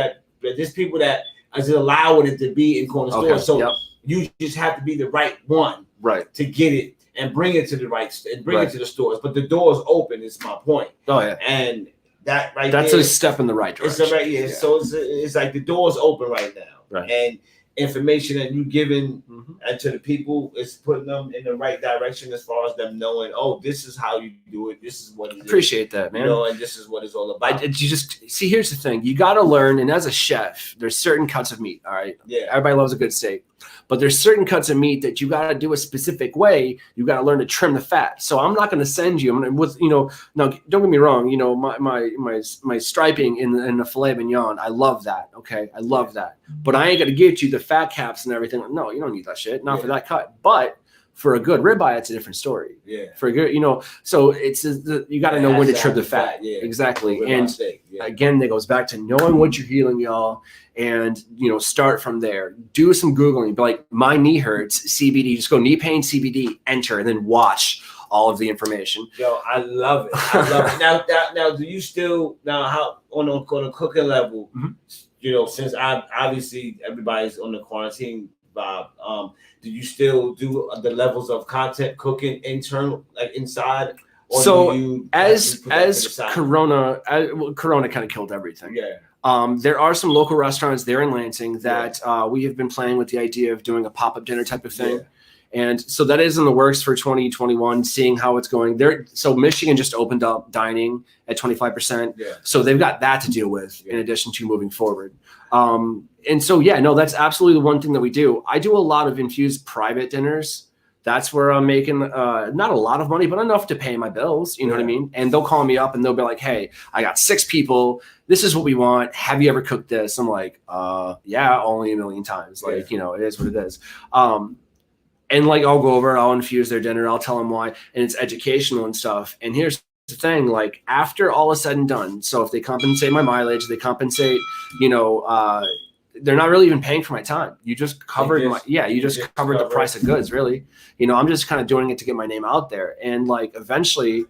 there's people that is allowing it to be in corner stores. So you just have to be the right one, right, to get it and bring it to the it to the stores. But the door's open. Is my point. Oh yeah, and that's a step in the right direction. It's So it's like the door's open right now, right, and information that you giving and to the people is putting them in the right direction as far as them knowing, oh, this is how you do it. This is what it is. Appreciate that, man. You know, and this is what it's all about. You just see, here's the thing. You got to learn. And as a chef, there's certain cuts of meat. All right. Yeah. Everybody loves a good steak, but there's certain cuts of meat that you got to do a specific way. You got to learn to trim the fat. So I'm not going to send you, now don't get me wrong. You know, my striping in the filet mignon, I love that. Okay. I love that, but I ain't going to get you the fat caps and everything. No, you don't need that shit. Not for that cut, but for a good ribeye, it's a different story. Yeah. For a good, so it's you got to know when to trim the fat. Yeah. Exactly. And again, that goes back to knowing what you're healing, y'all, and start from there. Do some Googling. Be like, my knee hurts, CBD. Just go knee pain, CBD, enter, and then watch all of the information. Yo, I love it. I love it. Now, do you still how on a cooking level? Since obviously everybody's on the quarantine vibe, do you still do the levels of content cooking internal, like inside? Or so as Corona kind of killed everything. Yeah. There are some local restaurants there in Lansing that we have been playing with the idea of doing a pop-up dinner type of thing. Yeah. And so that is in the works for 2021, seeing how it's going there. So Michigan just opened up dining at 25%. Yeah. So they've got that to deal with in addition to moving forward. And so, that's absolutely the one thing that we do. I do a lot of infused private dinners. That's where I'm making not a lot of money, but enough to pay my bills. You know what I mean? And they'll call me up and they'll be like, hey, I got 6 people. This is what we want. Have you ever cooked this? I'm like, yeah, only a million times. Like, it is what it is. And like, I'll go over, I'll infuse their dinner. I'll tell them why. And it's educational and stuff. And here's the thing, like after all is said and done. So if they compensate my mileage, they compensate, they're not really even paying for my time. You just covered covered the price of goods, really. I'm just kind of doing it to get my name out there. And like, eventually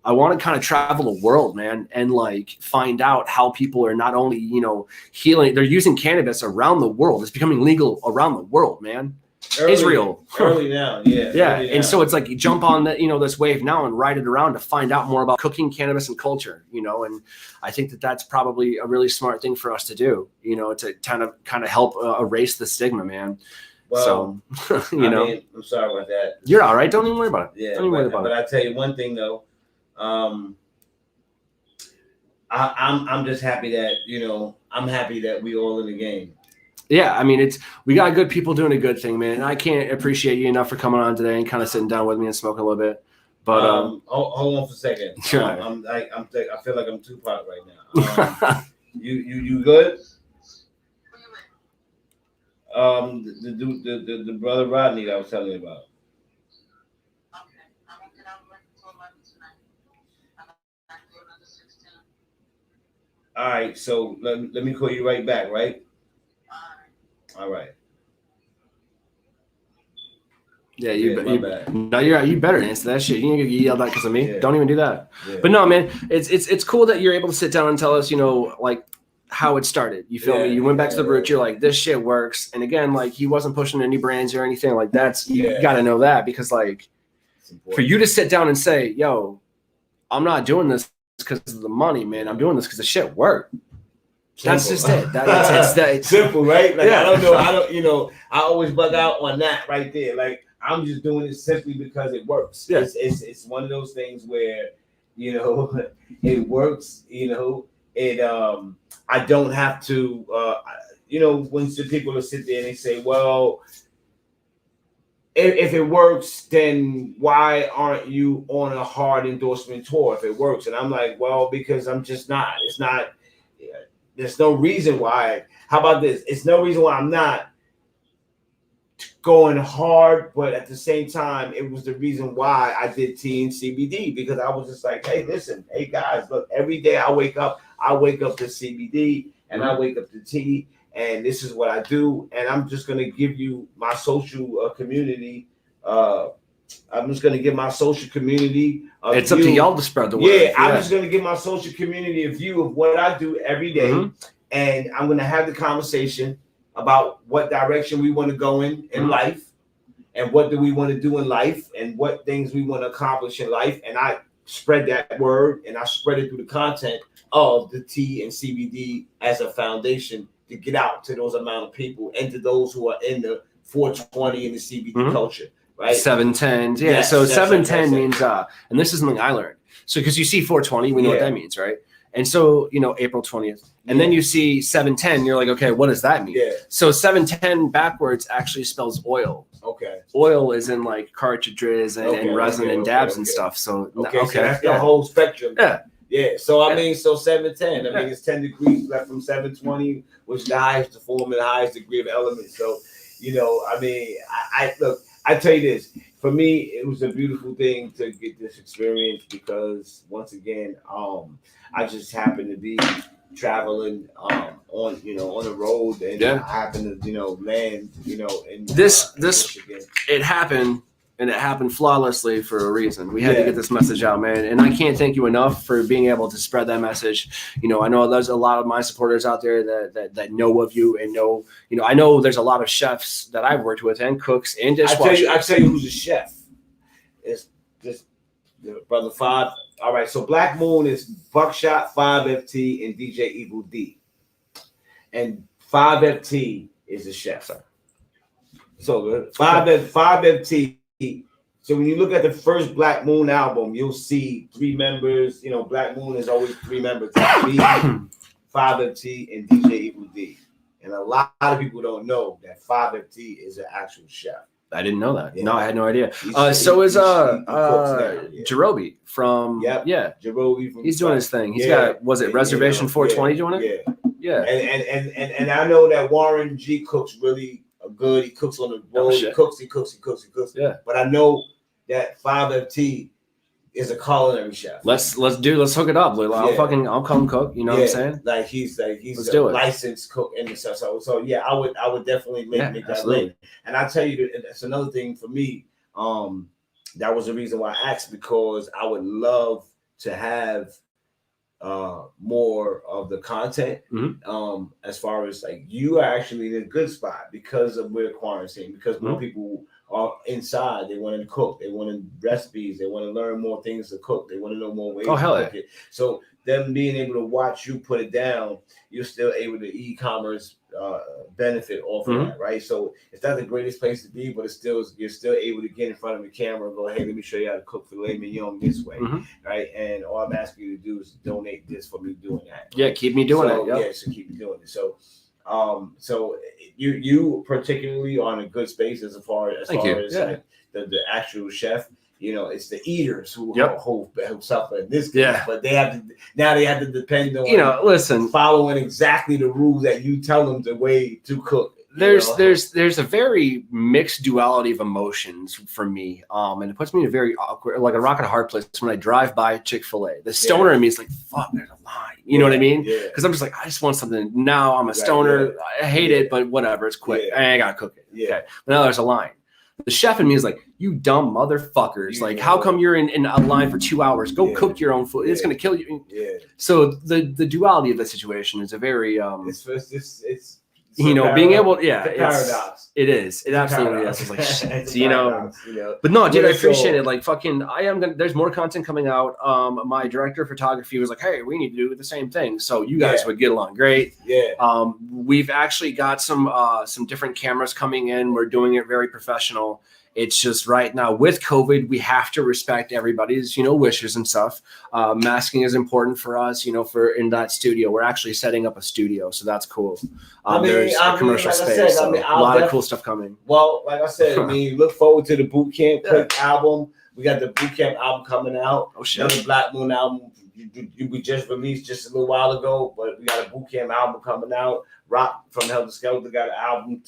I want to kind of travel the world, man, and like find out how people are not only, healing, they're using cannabis around the world. It's becoming legal around the world, man. Israel. Early now, yeah. Yeah, early and now. so it's like you jump on that, this wave now and ride it around to find out more about cooking, cannabis, and culture, and I think that that's probably a really smart thing for us to do, to kind of help erase the stigma, man. Well, so, I mean, I'm sorry about that. You're all right. Don't even worry about it. Yeah, don't even worry about but it. I tell you one thing though, I'm just happy that I'm happy that we all in the game. Yeah, I mean, we got good people doing a good thing, man. And I can't appreciate you enough for coming on today and kind of sitting down with me and smoking a little bit. But hold on for a second. Sure. I feel like I'm Tupac right now. You good? The brother Rodney that I was telling you about. All right, so let me call you right back, right? All right. Yeah, you better answer that shit. You ain't gonna get yelled at because of me. Yeah. Don't even do that. Yeah. But no, man, it's cool that you're able to sit down and tell us, like how it started. You feel me? You went back to the roots. You're like, this shit works. And again, like he wasn't pushing any brands or anything like that. You got to know that because like for you to sit down and say, yo, I'm not doing this because of the money, man. I'm doing this because the shit worked. That's just it. It's simple, right? Like yeah. I always bug out on that right there. Like I'm just doing it simply because it works. Yeah. It's one of those things where it works. I don't have to. When some people will sit there and they say, well, if it works, then why aren't you on a hard endorsement tour if it works? And I'm like, well, because I'm just not. It's not. There's no reason why. How about this? It's no reason why I'm not going hard, but at the same time, it was the reason why I did tea and CBD because I was just like, hey, listen, hey guys, look, every day I wake up to CBD and I wake up to tea, and this is what I do, and I'm just gonna give you my social community. I'm just gonna give my social community. It's up to y'all to spread the word. Yeah, I'm just gonna give my social community a view of what I do every day, and I'm gonna have the conversation about what direction we want to go in life, and what do we want to do in life, and what things we want to accomplish in life, and I spread that word, and I spread it through the content of the tea and CBD as a foundation to get out to those amount of people and to those who are in the 420 and the CBD culture. Right. 710s. Yeah. Yes, so yes, 710 yes. means and this is something I learned. So because you see 420, we know what that means, right? And so, April 20th. And then you see 710, you're like, okay, what does that mean? Yeah. So 710 backwards actually spells oil. Okay. Oil is in like cartridges and resin and dabs and stuff. So so that's the whole spectrum. Yeah. Yeah. So I mean, so 710. I mean, it's 10 degrees left from 720, which is the highest form and the highest degree of elements. So, I mean, I look. I tell you this, for me, it was a beautiful thing to get this experience because once again, I just happened to be traveling on the road and I happened to land in this Michigan. It happened. And it happened flawlessly for a reason. We had to get this message out, man. And I can't thank you enough for being able to spread that message. I know there's a lot of my supporters out there that know of you and know, I know there's a lot of chefs that I've worked with and cooks and dishwashers. I tell you who's a chef. It's just Brother 5. All right, so Black Moon is Buckshot, 5FT, and DJ Evil Dee. And 5FT is a chef. So good. 5FT. So when you look at the first Black Moon album, you'll see 3 members. Black Moon is always 3 members: me, 5FT, and DJ Evil Dee. And a lot of people don't know that 5FT is an actual chef. I didn't know that. Yeah. No, I had no idea. He Jerobi from Jerobi from he's doing his thing. He's got Reservation 420 doing it? Yeah. And I know that Warren G cooks really good. He cooks on the road. He cooks. Yeah. But I know that 5FT is a culinary chef. Let's hook it up, Lil. I'll come cook. You know what I'm saying? Like he's a licensed cook and stuff. So yeah, I would definitely make that link. And I tell you, that's another thing for me. That was the reason why I asked, because I would love to have more of the content. As far as like you are actually in a good spot because of we're quarantined, because more people are inside. They want to cook, they want recipes, they want to learn more things to cook, they want to know more ways to cook it. So them being able to watch you put it down, you're still able to e-commerce benefit off of that, right? So it's not the greatest place to be, but it's still, you're still able to get in front of the camera and go, hey, let me show you how to cook filet mignon this way, right? And all I'm asking you to do is donate this for me doing that. Yeah, keep me doing it. Yeah, so keep me doing it. So so you particularly are in a good space as far as like the actual chef. You know, it's the eaters who suffer in this case, but they have to depend on following exactly the rules that you tell them the way to cook. There's a very mixed duality of emotions for me, and it puts me in a very awkward, like a rock and a hard place when I drive by Chick-fil-A. The stoner in me is like, fuck, there's a line. You know what I mean? Because I'm just like, I just want something now. I'm a stoner. I hate it, but whatever. It's quick. I ain't gotta cook it. Okay. But now there's a line. The chef in me is like, you dumb motherfuckers. Like, how come you're in a line for 2 hours? Go cook your own food. It's going to kill you. So the duality of the situation is a very, it's you know, being able, paradox. It is. It absolutely is. It's like shit, you know. But no, dude, I appreciate it. Like, fucking, there's more content coming out. My director of photography was like, hey, we need to do the same thing. So you guys would get along great. We've actually got some different cameras coming in. We're doing it very professional. It's just right now with COVID, we have to respect everybody's, wishes and stuff. Masking is important for us, for in that studio. We're actually setting up a studio, so that's cool. There's a commercial space, a lot of cool stuff coming. Well, like I said, look forward to the Boot Camp Clik album. We got the Boot Camp album coming out. Oh shit! Another Black Moon album we just released just a little while ago, but we got a Boot Camp album coming out. Rock from Helter Skelter got an album.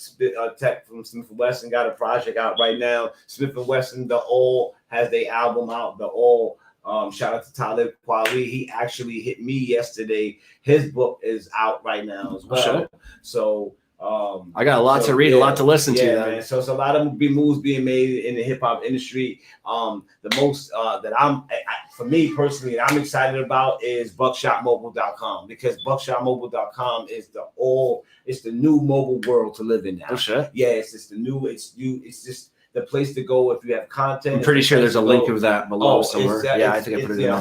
Tech from Smif and Wessun got a project out right now. Smif and Wessun, The All, has their album out. The All. Shout out to Talib Kweli. He actually hit me yesterday. His book is out right now as well. Sure. So I got a lot to read, a lot to listen to. Man. So it's a lot of moves being made in the hip hop industry. The most that for me personally, I'm excited about is BuckshotMobile.com, because BuckshotMobile.com is it's the new mobile world to live in now. Oh shit. Yeah, it's just it's just the place to go if you have content. I'm pretty sure there's a link of that below somewhere. I think I put it in.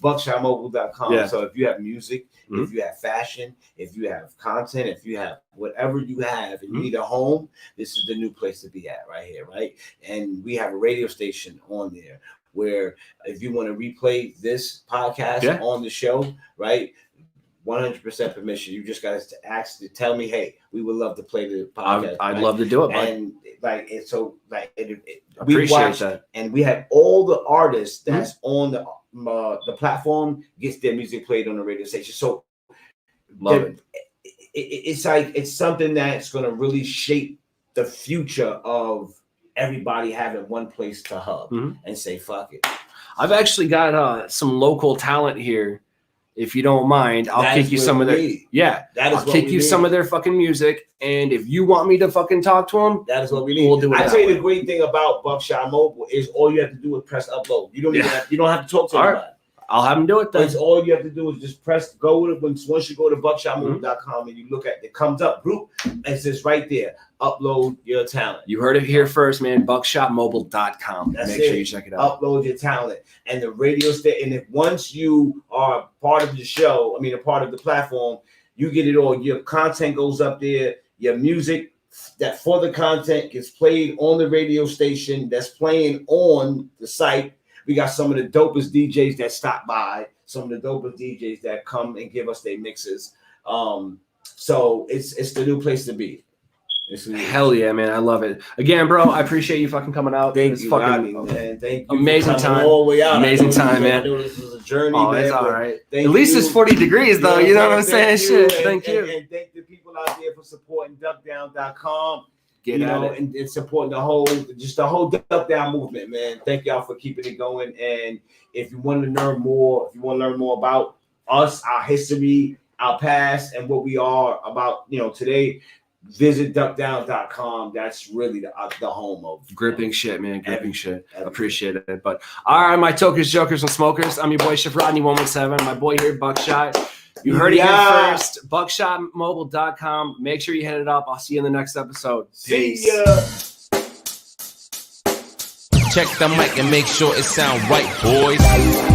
BuckshotMobile.com. Yeah. So if you have music, if you have fashion, if you have content, if you have whatever you have and you need a home, this is the new place to be at right here, right? And we have a radio station on there where if you want to replay this podcast on the show, right? 100% permission. You just got to tell me, hey, we would love to play the podcast. I'd love to do it, bud. And we appreciate that. And we have all the artists that's on the platform gets their music played on the radio station. So love it. It's like it's something that's going to really shape the future of everybody having one place to hub and say fuck it. I've actually got some local talent here. If you don't mind, I'll kick you some of their I'll kick you some of their fucking music. And if you want me to fucking talk to them, that is what we need. We'll do it. I tell you, the great thing about Buckshot Mobile is all you have to do is press upload. You don't have to talk to anybody. I'll have them do it then. That's all you have to do is just press go with it. Once you go to buckshotmobile.com and you look at it, comes up group, and it says right there, upload your talent. You heard it here first, man. Buckshotmobile.com. Make sure you check it out. Upload your talent. And the radio station, and if once you are part of the show, a part of the platform, you get it all. Your content goes up there, your music that for the content gets played on the radio station that's playing on the site. We got some of the dopest DJs that stop by, some of the dopest DJs that come and give us their mixes. So it's the new place to be. Hell yeah, man. I love it. Again, bro, I appreciate you fucking coming out. Thank you, man. Thank you. Amazing time. All the way out. Amazing time, man. I know this was a journey, man. It's all right. At least it's 40 degrees, though. You know what I'm saying? Shit. Thank you. And thank the people out there for supporting duckdown.com. And supporting the whole Duck Down movement, man. Thank y'all for keeping it going. And if you want to learn more, about us, our history, our past, and what we are about, today, visit duckdown.com. That's really the home of gripping shit, man. Gripping shit. everything. Appreciate it. But all right, my tokers, jokers, and smokers. I'm your boy Chef Rodney 117. My boy here, Buckshot. You heard it here first. Buckshotmobile.com. Make sure you hit it up. I'll see you in the next episode. Peace. See ya. Check the mic and make sure it sound right, boys.